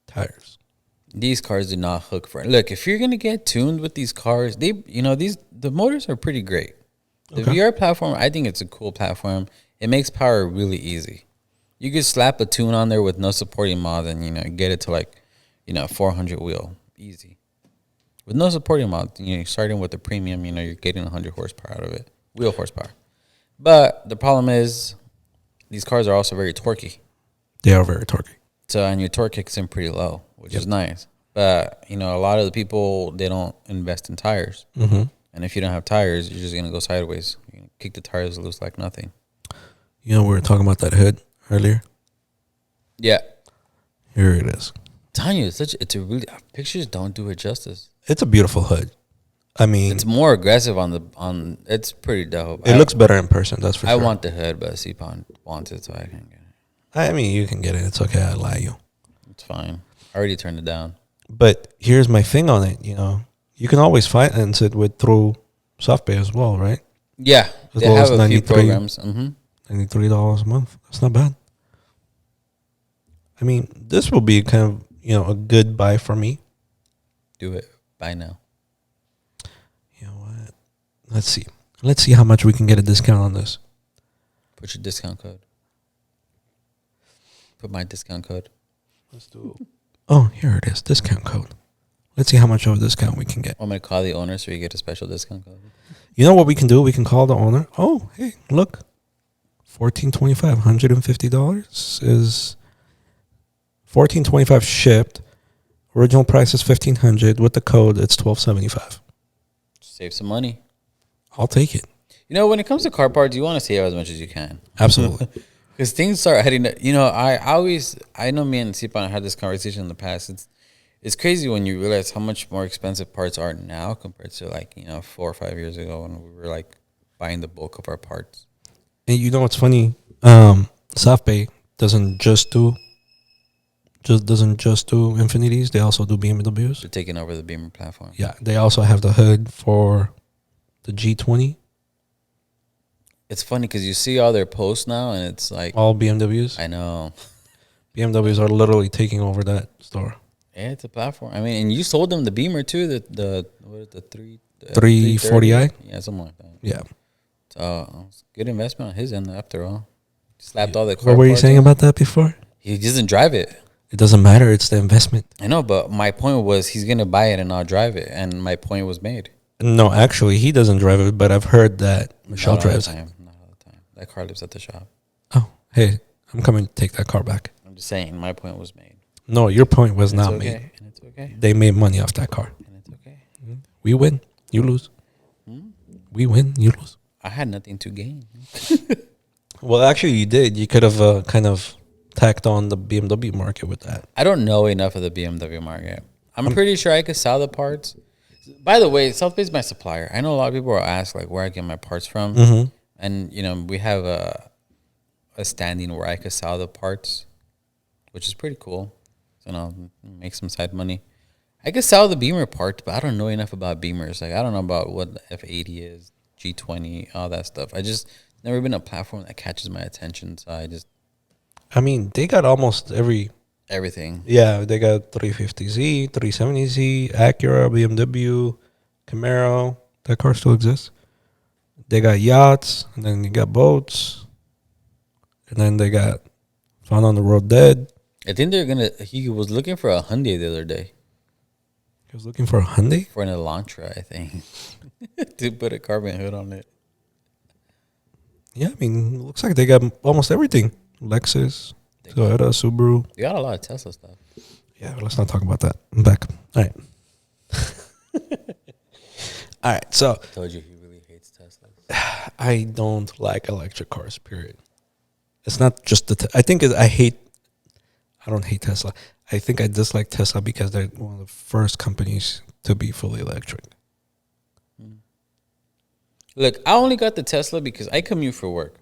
Tires. These cars do not hook for it. Look, if you're going to get tuned with these cars, the motors are pretty great. The VR platform, I think it's a cool platform. It makes power really easy. You could slap a tune on there with no supporting mod and, get it to 400 wheel. Easy. With no supporting mod, starting with the premium, you're getting 100 horsepower out of it. Wheel horsepower. But the problem is these cars are also very torquey. They are very torquey. So, and your torque kicks in pretty low, which is nice. But, a lot of the people, they don't invest in tires. Mm-hmm. And if you don't have tires, you're just going to go sideways. You're going to kick the tires loose like nothing. We were talking about that hood earlier. Yeah. Here it is. Telling you, it's a really, pictures don't do it justice. It's a beautiful hood. I mean, It's more aggressive it's pretty dope. it looks better in person, that's for sure. I want the hood, but CPON wants it, so I can get it. I mean, you can get it. It's okay. I lie you. It's fine. I already turned it down. But here's my thing on it. You can always finance it through SoftPay as well, right? Yeah. As They low have as a few 93 programs. Mm-hmm. $93 a month. That's not bad. I mean, this will be kind of, a good buy for me. Do it. Buy now. You know what? Let's see. Let's see how much we can get a discount on this. Put your discount code. Put my discount code. Let's do it. Oh, here it is. Discount code. Let's see how much of a discount we can get. I'm going to call the owner so you get a special discount code. You know what we can do? We can call the owner. Oh, hey, look. $1,425. $150 is $1,425 shipped. Original price is $1,500. With the code, it's $1,275. Save some money. I'll take it. When it comes to car parts, you want to save as much as you can. Absolutely. Because things start heading. I know me and Sipan had this conversation in the past. It's crazy when you realize how much more expensive parts are now compared to 4 or 5 years ago when we were buying the bulk of our parts. And you know what's funny? SoftPay doesn't just do Infinitis. They also do BMWs. They're taking over the Beamer platform. Yeah, they also have the hood for the G20. It's funny because you see all their posts now, and it's like all BMWs. I know BMWs are literally taking over that store. Yeah, it's a platform. I mean, and you sold them the Beamer too. The 340i. Yeah, something like that. Yeah. So it's a good investment on his end after all. Slapped all the car. What were you saying about that before? He doesn't drive it. It doesn't matter. It's the investment. I know, but my point was he's gonna buy it and not drive it, and my point was made. No, actually, he doesn't drive it, but I've heard that Michelle drives it. Not all the time. That car lives at the shop. Oh, hey, I'm coming to take that car back. I'm just saying, my point was made. No, your point was And not it's okay. made. And it's okay. They made money off that car. And it's okay. We win, you lose. We win, you lose. I had nothing to gain. Well, actually, you did. You could have kind of tacked on the BMW market with that. I don't know enough of the BMW market. I'm pretty sure I could sell the parts. By the way, South Bay is my supplier. I know a lot of people will ask where I get my parts from, and we have a standing where I could sell the parts, which is pretty cool. So make some side money. I could sell the Beamer parts, but I don't know enough about Beamers. I don't know about what the F80 is, G20, all that stuff. I just never been a platform that catches my attention. So I mean, they got almost everything. Yeah, they got 350Z, 370Z, Acura, BMW, Camaro. That car still exists. They got yachts, and then you got boats, and then they got Found on the Road Dead. I think he was looking for a Hyundai the other day. He was looking for a Hyundai? For an Elantra, I think. To put a carbon hood on it. Yeah, I mean, it looks like they got almost everything. Lexus, Toyota, Subaru. You got a lot of Tesla stuff. Yeah, but let's not talk about that. I'm back. All right. All right, so. I told you he really hates Teslas. I don't like electric cars, period. It's not just I think I hate I don't hate Tesla. I think I dislike Tesla because they're one of the first companies to be fully electric. Look, I only got the Tesla because I commute for work.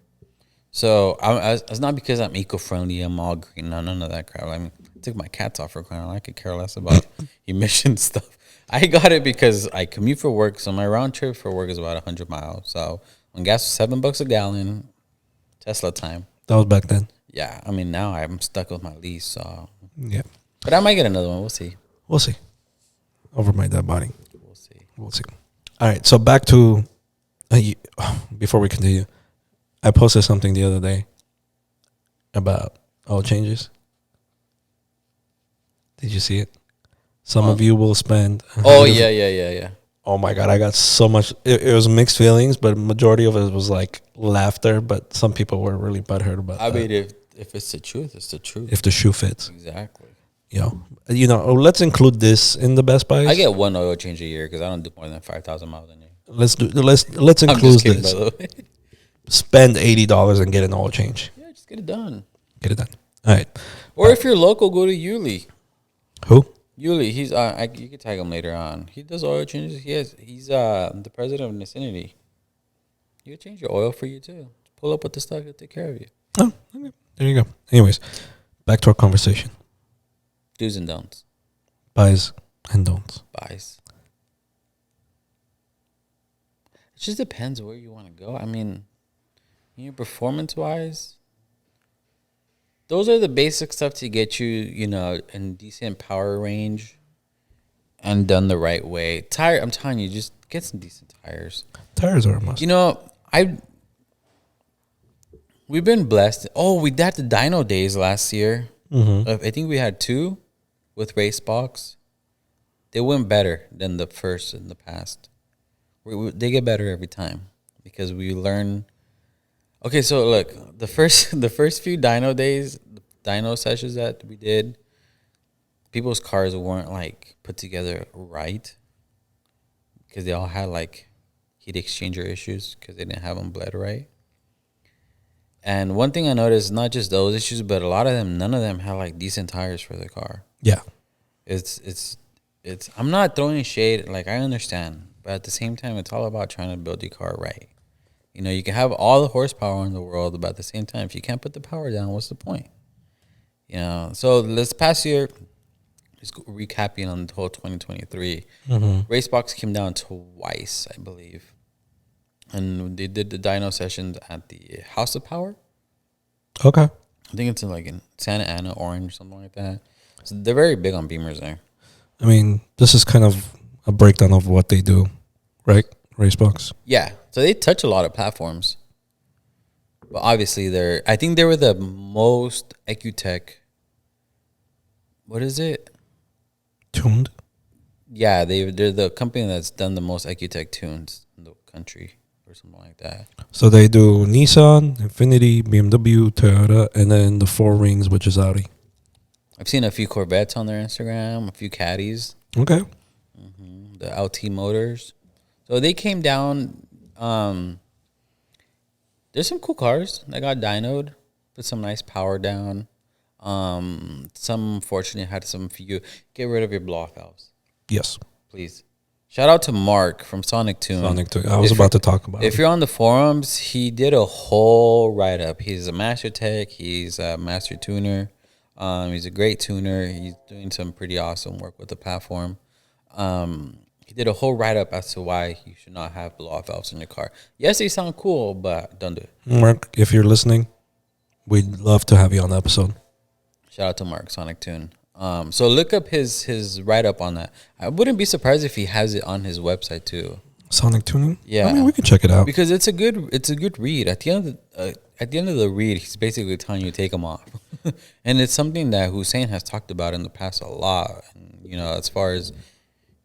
So it's not because I'm eco-friendly. I'm all green. No, none of that crap. I mean, I took my cats off for crying out loud. I could care less about emission stuff. I got it because I commute for work. So my round trip for work is about 100 miles. So when gas was $7 a gallon, Tesla time. That was back then. Yeah, I mean, now I'm stuck with my lease. So Yeah. but I might get another one. We'll see. We'll see. Over my dead body. We'll see. We'll see. All right. So back to, before we continue, I posted something the other day about oil changes. Did you see it? Some of you will spend. Oh, yeah. Oh my God, I got so much. It was mixed feelings, but majority of it was like laughter. But some people were really butthurt about I that. mean, if it's the truth, it's the truth. If the shoe fits. Exactly. Let's include this in the Best Buys. I get one oil change a year because I don't do more than 5,000 miles a year. Let's I'm include just kidding, this. by the way. Spend $80 and get an oil change. Yeah, just get it done. Get it done. All right. Or if you're local, go to Yuli. Who? Yuli, he's you can tag him later on. He does oil changes. He's the president of Vicinity. He'll change your oil for you too. Pull up with the stuff, he'll take care of you. Oh, okay. There you go. Anyways, back to our conversation. Do's and don'ts. Buys and don'ts. Buys. It just depends where you want to go. I mean, performance wise, those are the basic stuff to get you, in decent power range and done the right way. I'm telling you, just get some decent tires. Tires are a must. We've been blessed. Oh, we had the dyno days last year. Mm-hmm. I think we had 2 with race box. They went better than the first in the past. They get better every time because we learn. Okay, so look, the first few dyno days, dyno sessions that we did, people's cars weren't like put together right because they all had like heat exchanger issues because they didn't have them bled right. And one thing I noticed, not just those issues, but a lot of them, none of them had like decent tires for their car. Yeah. It's. I'm not throwing shade. Like, I understand, but at the same time, it's all about trying to build your car right. You can have all the horsepower in the world, but at the same time, if you can't put the power down, what's the point? So this past year, just recapping on the whole 2023, Racebox came down twice, I believe. And they did the dyno sessions at the House of Power. Okay. I think it's in Santa Ana, Orange, something like that. So they're very big on Beamers there. I mean, this is kind of a breakdown of what they do, right? Racebox. Yeah. So they touch a lot of platforms. But obviously, I think they were the most EcuTech. What is it? Tuned. Yeah, they're the company that's done the most EcuTech tunes in the country or something like that. So they do Nissan, Infiniti, BMW, Toyota, and then the 4 Rings, which is Audi. I've seen a few Corvettes on their Instagram, a few Caddies. Okay. The LT Motors. So they came down. There's some cool cars that got dynoed, put some nice power down. Some unfortunately had some few. Get rid of your blow-off valves, Yes. please. Shout out to Mark from Sonic Tune. I was about to talk about If it. you're on the forums, he did a whole write-up. He's a master tech. He's a master tuner. He's a great tuner. He's doing some pretty awesome work with the platform. He did a whole write-up as to why you should not have blow-off valves in your car. Yes, they sound cool, but don't do it. Mark, if you're listening, we'd love to have you on the episode. Shout out to Mark, Sonic Tune. So look up his write-up on that. I wouldn't be surprised if he has it on his website too. Sonic tuning? Yeah. I mean, we can check it out. Because it's a good read. At the end of the read, he's basically telling you to take them off. And it's something that Hussein has talked about in the past a lot. And, as far as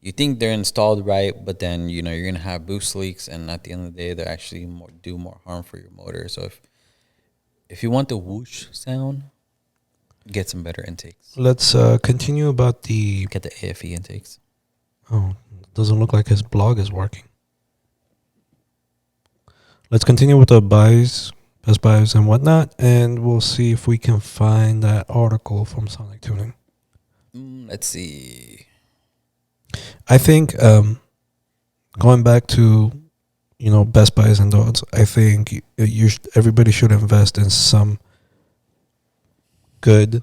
you think they're installed right, but then, you're going to have boost leaks. And at the end of the day, they actually do more harm for your motor. So if you want the whoosh sound, get some better intakes. Let's continue about the... Get the AFE intakes. Oh, doesn't look like his blog is working. Let's continue with the buys Best Buys and whatnot, and we'll see if we can find that article from Sonic Tuning. Let's see. I think going back to Best Buys and those, I think everybody should invest in some good.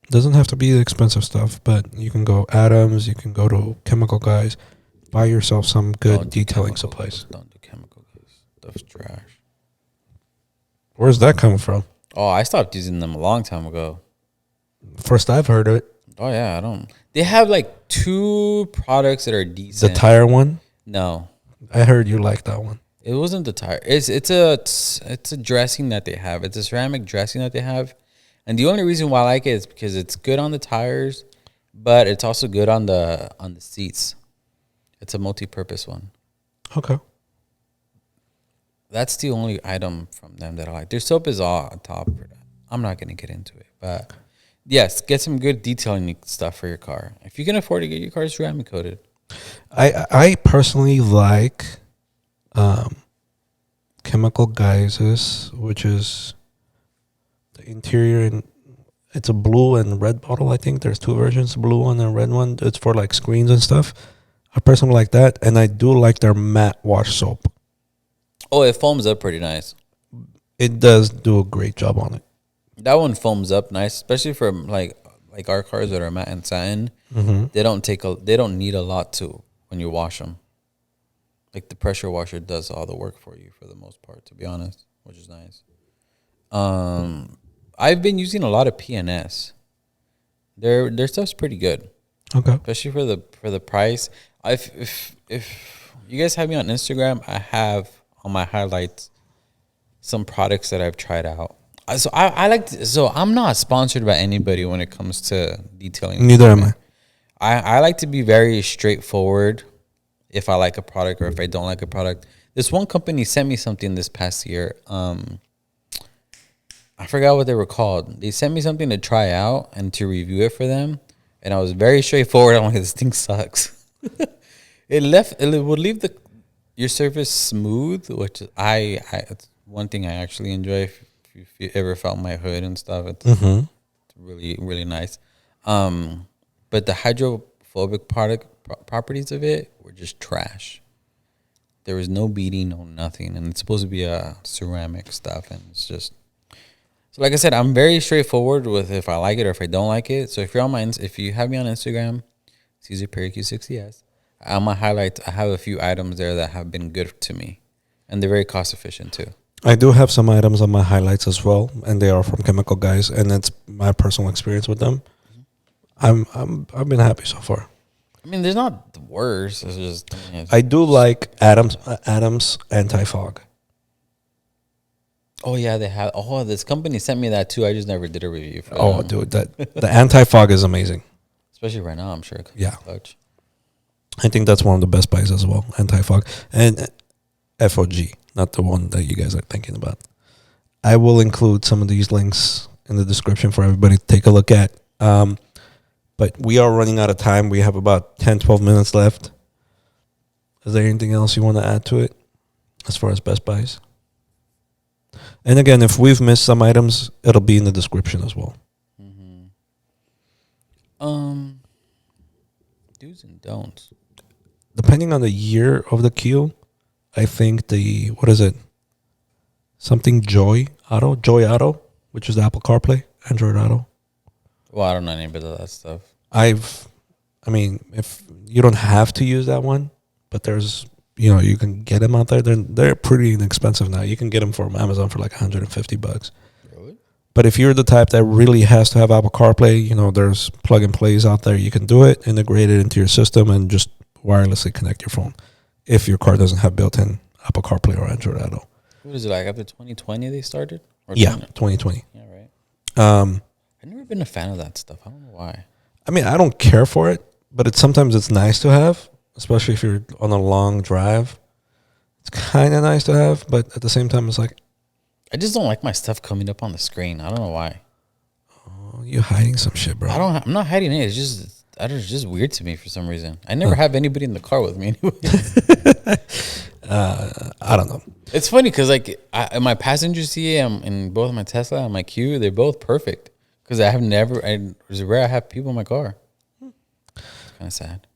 Doesn't have to be the expensive stuff, but you can go Adams, you can go to Chemical Guys, buy yourself some good detailing supplies. Don't do Chemical Guys. Stuff's trash. Where's that coming from? Oh, I stopped using them a long time ago. First I've heard of it. Oh yeah, I don't. They have like 2 products that are decent. The tire one? No, I heard you like that one. it wasn't the tire. It's a dressing that they have. It's a ceramic dressing that they have, and the only reason why I like it is because it's good on the tires, but it's also good on the seats. It's a multi-purpose one. Okay. That's the only item from them that I like. Their soap is all on top for that. I'm not gonna get into it, but yes, get some good detailing stuff for your car. If you can afford to get your car ceramic coated. I personally like Chemical Guys', which is the interior, and it's a blue and red bottle. I think there's 2 versions, blue one and red one. It's for like screens and stuff. I personally like that, and I do like their matte wash soap. Oh, it foams up pretty nice. It does do a great job on it. That one foams up nice, especially for like our cars that are matte and satin. Mm-hmm. They don't need a lot to when you wash them. Like the pressure washer does all the work for you for the most part, to be honest, which is nice. I've been using a lot of PNS. Their stuff's pretty good. Okay. Especially for the price. If you guys have me on Instagram, I have on my highlights some products that I've tried out. So so I'm not sponsored by anybody when it comes to detailing. Neither am I. I like to be very straightforward if I like a product or if I don't like a product. This one company sent me something this past year. I forgot what they were called. They sent me something to try out and to review it for them. And I was very straightforward. I'm like, this thing sucks. It would leave your surface smooth, which it's one thing I actually enjoy. If you ever felt my hood and stuff, it's really, really nice. But the hydrophobic properties of it were just trash. There was no beading, no nothing, and it's supposed to be a ceramic stuff, and it's just. So, like I said, I'm very straightforward with if I like it or if I don't like it. So, if you have me on Instagram, Caesar Perry 60S, on my highlights, I have a few items there that have been good to me, and they're very cost efficient too. I do have some items on my highlights as well, and they are from Chemical Guys, and it's my personal experience with them. I've been happy so far. I mean, there's not the worst. It's just I do like Adams anti-fog. Oh yeah, they have. Oh, this company sent me that too. I just never did a review for them. Dude, the anti-fog is amazing. Especially right now, I'm sure. Yeah, I think that's one of the best buys as well. Anti-fog and FOG, not the one that you guys are thinking about. I will include some of these links in the description for everybody to take a look at. But we are running out of time. We have about 10, 12 minutes left. Is there anything else you want to add to it as far as Best Buys? And again, if we've missed some items, it'll be in the description as well. Mm-hmm. Do's and don'ts. Depending on the year of the queue, I think what is it? Something Joy Auto, which is the Apple CarPlay, Android Auto. Well, I don't know any bit of that stuff. If you don't have to use that one, but there's, you can get them out there. They're pretty inexpensive now. You can get them from Amazon for like $150. Really? But if you're the type that really has to have Apple CarPlay, there's plug and plays out there. You can do it, integrate it into your system, and just wirelessly connect your phone. If your car doesn't have built-in Apple CarPlay or Android Auto. What is it like after 2020 they started? Or 2020. Yeah, right. I've never been a fan of that stuff. I don't know why. I mean, I don't care for it, but sometimes it's nice to have, especially if you're on a long drive. It's kind of nice to have, but at the same time, it's like, I just don't like my stuff coming up on the screen. I don't know why. Oh, you're hiding some shit, bro. I'm not hiding it. It's just weird to me for some reason. I never have anybody in the car with me anyway. I don't know. It's funny because like in my passenger seat, in both my Tesla and my Q, they're both perfect. Because it's rare I have people in my car. It's kind of sad.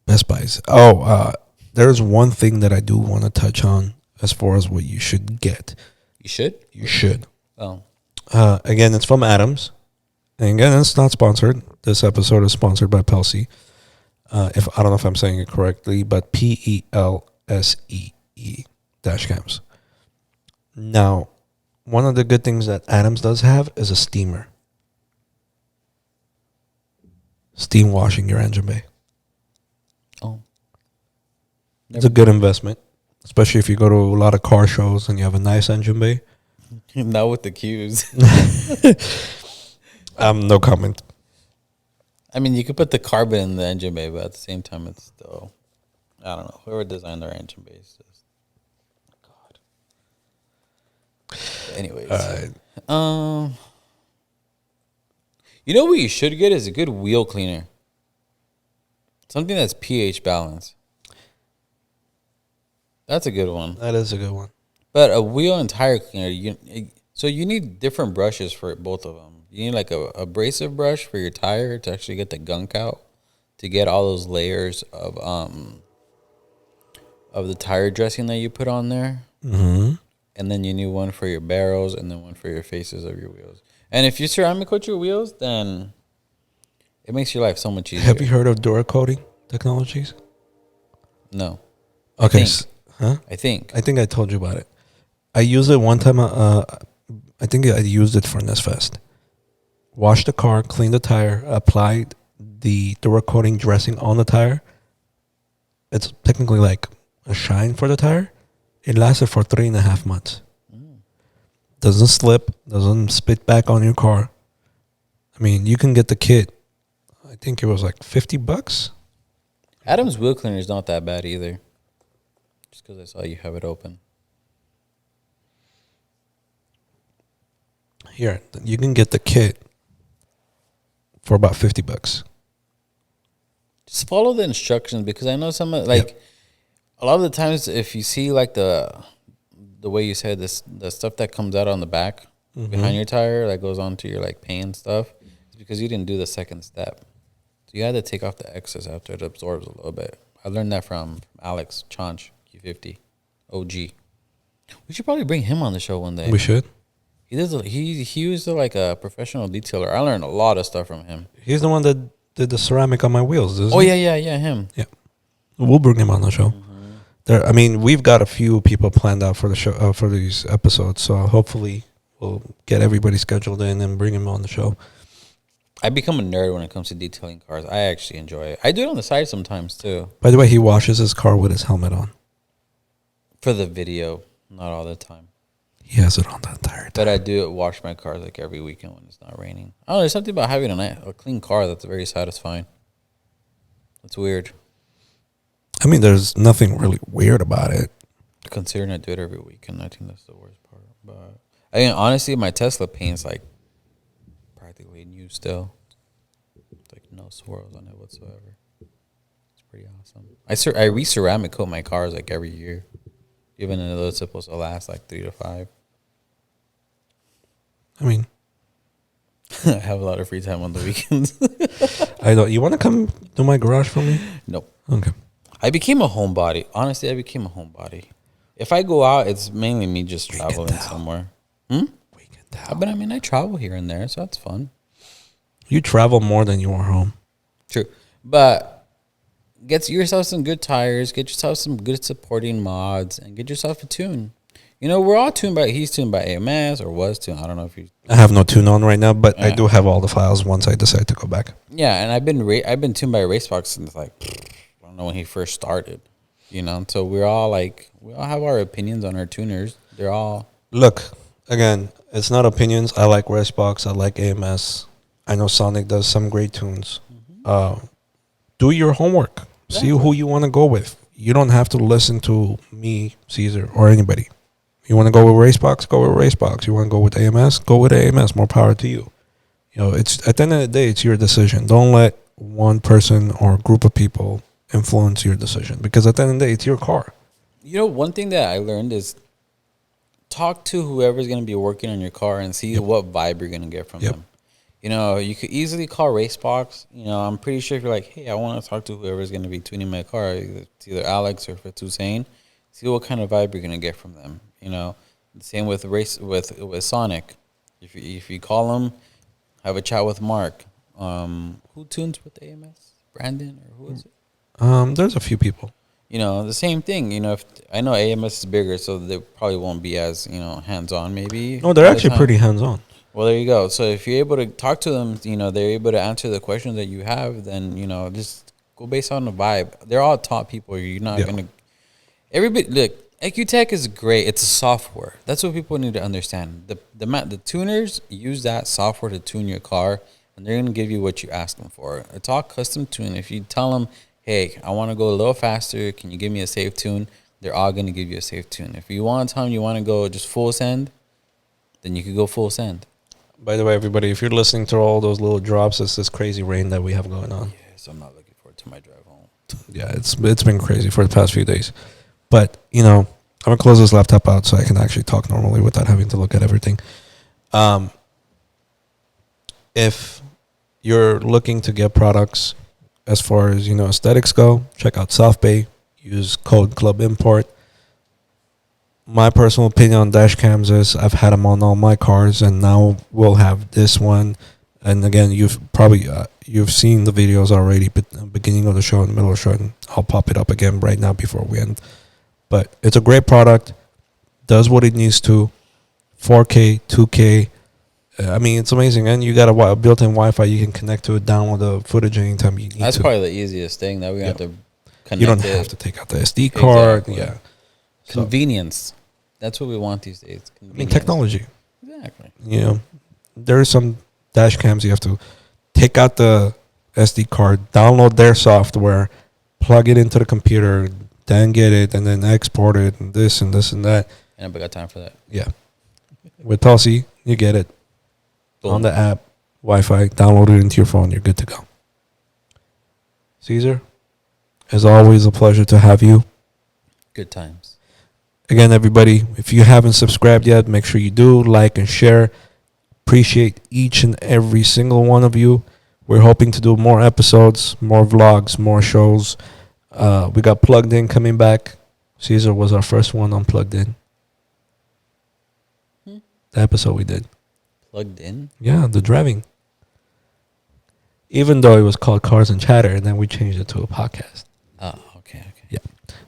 Best Buys. Oh, there's one thing that I do want to touch on as far as what you should get. You should? You should. Oh. Again, it's from Adams. And again, it's not sponsored. This episode is sponsored by Pelsi. If I don't know if I'm saying it correctly, but PELSEE dash cams. Now, one of the good things that Adams does have is a steamer. Steam washing your engine bay. Oh. It's a good investment, especially if you go to a lot of car shows and you have a nice engine bay. Not with the Qs. No comment. I mean, you could put the carbon in the engine bay, but at the same time, it's still, I don't know. Whoever designed their engine bay is just, God. Anyways. You know what you should get is a good wheel cleaner. Something that's pH balanced. That's a good one. That is a good one. But a wheel and tire cleaner, so you need different brushes for both of them. You need like a abrasive brush for your tire to actually get the gunk out, to get all those layers of the tire dressing that you put on there. Mm-hmm. And then you need one for your barrels and then one for your faces of your wheels. And if you ceramic coat your wheels, then it makes your life so much easier. Have you heard of Dura coating technologies? No. Okay. I think I told you about it. I used it one time. I think I used it for Nesfest. Washed the car, cleaned the tire, applied the Dura coating dressing on the tire. It's technically like a shine for the tire. It lasted for 3.5 months. Doesn't slip, doesn't spit back on your car. I mean, you can get the kit. I think it was like $50. Adam's wheel cleaner is not that bad either. Just because I saw you have it open. Here, you can get the kit for about $50. Just follow the instructions, because I know some a lot of the times if you see like the way you said this, the stuff that comes out on the back behind your tire that goes onto your like pane stuff, it's because you didn't do the second step. So you had to take off the excess after it absorbs a little bit. I learned that from Alex Chonch, Q50, OG. We should probably bring him on the show one day. We should. He was like a professional detailer. I learned a lot of stuff from him. He's the one that did the ceramic on my wheels, isn't Oh he? yeah, him. Yeah. We'll bring him on the show. There, I mean, we've got a few people planned out for the show for these episodes, so hopefully we'll get everybody scheduled in and bring him on the show. I become a nerd when it comes to detailing cars. I actually enjoy it. I do it on the side sometimes too. By the way, he washes his car with his helmet on. For the video, not all the time. He has it on the entire time. But I do wash my car like every weekend when it's not raining. I don't know, there's something about having a clean car that's very satisfying. It's weird. I mean, there's nothing really weird about it. Considering I do it every weekend, I think that's the worst part. But I mean, honestly, my Tesla paint's like practically new still. Like no swirls on it whatsoever. It's pretty awesome. I re-ceramic coat my cars like every year, even though it's supposed to last like 3 to 5. I mean, I have a lot of free time on the weekends. I don't. You want to come to my garage for me? Nope. Okay. I became a homebody. Honestly, I became a homebody. If I go out, it's mainly me just traveling somewhere. We can tell. But I mean, I travel here and there, so that's fun. You travel more than you are home. True. But get yourself some good tires, get yourself some good supporting mods, and get yourself a tune. You know, we're all tuned by, he's tuned by AMS or was tuned. I don't know if you. I have no tune on right now, but I do have all the files once I decide to go back. Yeah, and I've been tuned by Racebox since like, I don't know when he first started. You know, so we all have our opinions on our tuners. They're all. Look, again, it's not opinions. I like Racebox. I like AMS. I know Sonic does some great tunes. Do your homework. See who you want to go with. You don't have to listen to me, Caesar, or anybody. You want to go with Racebox? Go with Racebox. You want to go with AMS? Go with AMS. More power to you. You know, it's at the end of the day, it's your decision. Don't let one person or group of people influence your decision, because at the end of the day, it's your car. You know, one thing that I learned is talk to whoever's going to be working on your car and see Yep. what vibe you're going to get from Yep. them. You know, you could easily call Racebox. You know, I'm pretty sure if you're like, hey, I want to talk to whoever's going to be tuning my car, it's either Alex or if it's Hussein, see what kind of vibe you're going to get from them. You know, same with with Sonic. If you call him, have a chat with Mark. Who tunes with AMS? Brandon or who is it? There's a few people. You know, the same thing. You know, if I know AMS is bigger, so they probably won't be as, you know, hands on. Maybe. No, they're all the actually time. pretty hands on. Well, there you go. So if you're able to talk to them, you know, they're able to answer the questions that you have. Then, you know, just go based on the vibe. They're all top people. You're not gonna. Everybody look. EcuTech is great. It's a software. That's what people need to understand. The tuners use that software to tune your car, and they're gonna give you what you ask them for. It's all custom tune. If you tell them, hey, I want to go a little faster, can you give me a safe tune? They're all gonna give you a safe tune. If you want to tell them you want to go just full send, then you could go full send. By the way, everybody, if you're listening to all those little drops, it's this crazy rain that we have going on. Yes, I'm not looking forward to my drive home. Yeah, it's been crazy for the past few days. But, you know, I'm going to close this laptop out so I can actually talk normally without having to look at everything. If you're looking to get products as far as, you know, aesthetics go, check out South Bay. Use code ClubImport. My personal opinion on dash cams is I've had them on all my cars, and now we'll have this one. And again, you've probably you've seen the videos already, but beginning of the show and middle of the show, and I'll pop it up again right now before we end. But it's a great product, does what it needs to, 4K, 2K. I mean, it's amazing, and you got a built-in Wi-Fi. You can connect to it, download the footage anytime you need. That's to. probably the easiest thing that we have to connect. You don't have to take out the SD card. Exactly. Yeah, Convenience. That's what we want these days. I mean, technology. Exactly. You know, there are some dash cams you have to take out the SD card, download their software, plug it into the computer, then get it, and then export it, and this and this and that. And I got time for that. Yeah. With Tulsi, you get it. Boom. On the app, Wi-Fi, download it into your phone, you're good to go. Caesar, as always, a pleasure to have you. Good times. Again, everybody, if you haven't subscribed yet, make sure you do, like and share. Appreciate each and every single one of you. We're hoping to do more episodes, more vlogs, more shows. We got Plugged In coming back. Caesar was our first one on Plugged In. The episode we did. Plugged in? Yeah, the driving. Even though it was called Cars and Chatter, and then we changed it to a podcast. Oh, okay. Yeah.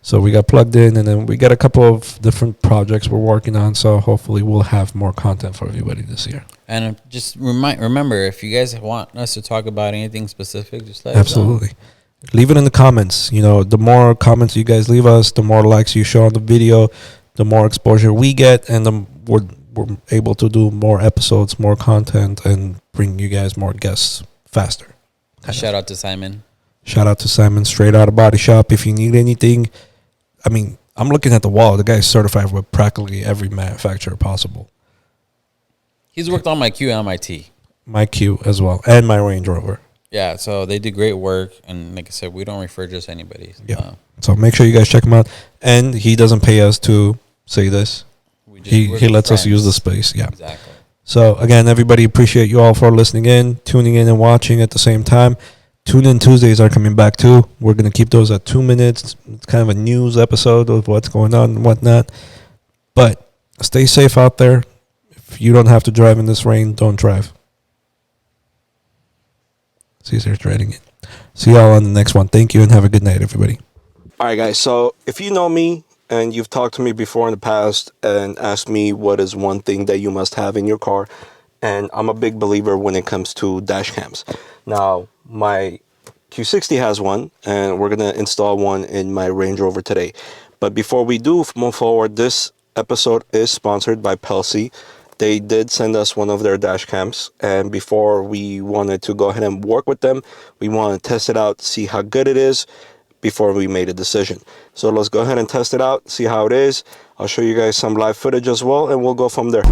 So we got Plugged In, and then we got a couple of different projects we're working on. So hopefully we'll have more content for everybody this year. And just remember, if you guys want us to talk about anything specific, just let Absolutely. us know. Leave it in the comments. You know, the more comments you guys leave us, the more likes you show on the video, the more exposure we get, and the we're able to do more episodes, more content, and bring you guys more guests faster. Shout out to Simon. Shout out to Simon, straight out of Body Shop. If you need anything, I mean, I'm looking at the wall. The guy's certified with practically every manufacturer possible. He's worked on my Q and my T. My Q as well, and my Range Rover. Yeah, so they do great work. And like I said, we don't refer just anybody. Yeah. So make sure you guys check him out. And he doesn't pay us to say this. He lets us use the space. Yeah. Exactly. So again, everybody, appreciate you all for listening in, tuning in, and watching at the same time. Tune In Tuesdays are coming back too. We're going to keep those at 2 minutes. It's kind of a news episode of what's going on and whatnot. But stay safe out there. If you don't have to drive in this rain, don't drive. Caesar's dreading it. See y'all on the next one. Thank you and have a good night, everybody. All right, guys. So if you know me and you've talked to me before in the past and asked me what is one thing that you must have in your car, and I'm a big believer when it comes to dash cams. Now, my Q60 has one, and we're going to install one in my Range Rover today. But before we do move forward, this episode is sponsored by Pelsi. They did send us one of their dash cams, and before we wanted to go ahead and work with them, we wanted to test it out, see how good it is before we made a decision. So let's go ahead and test it out, see how it is. I'll show you guys some live footage as well, and we'll go from there.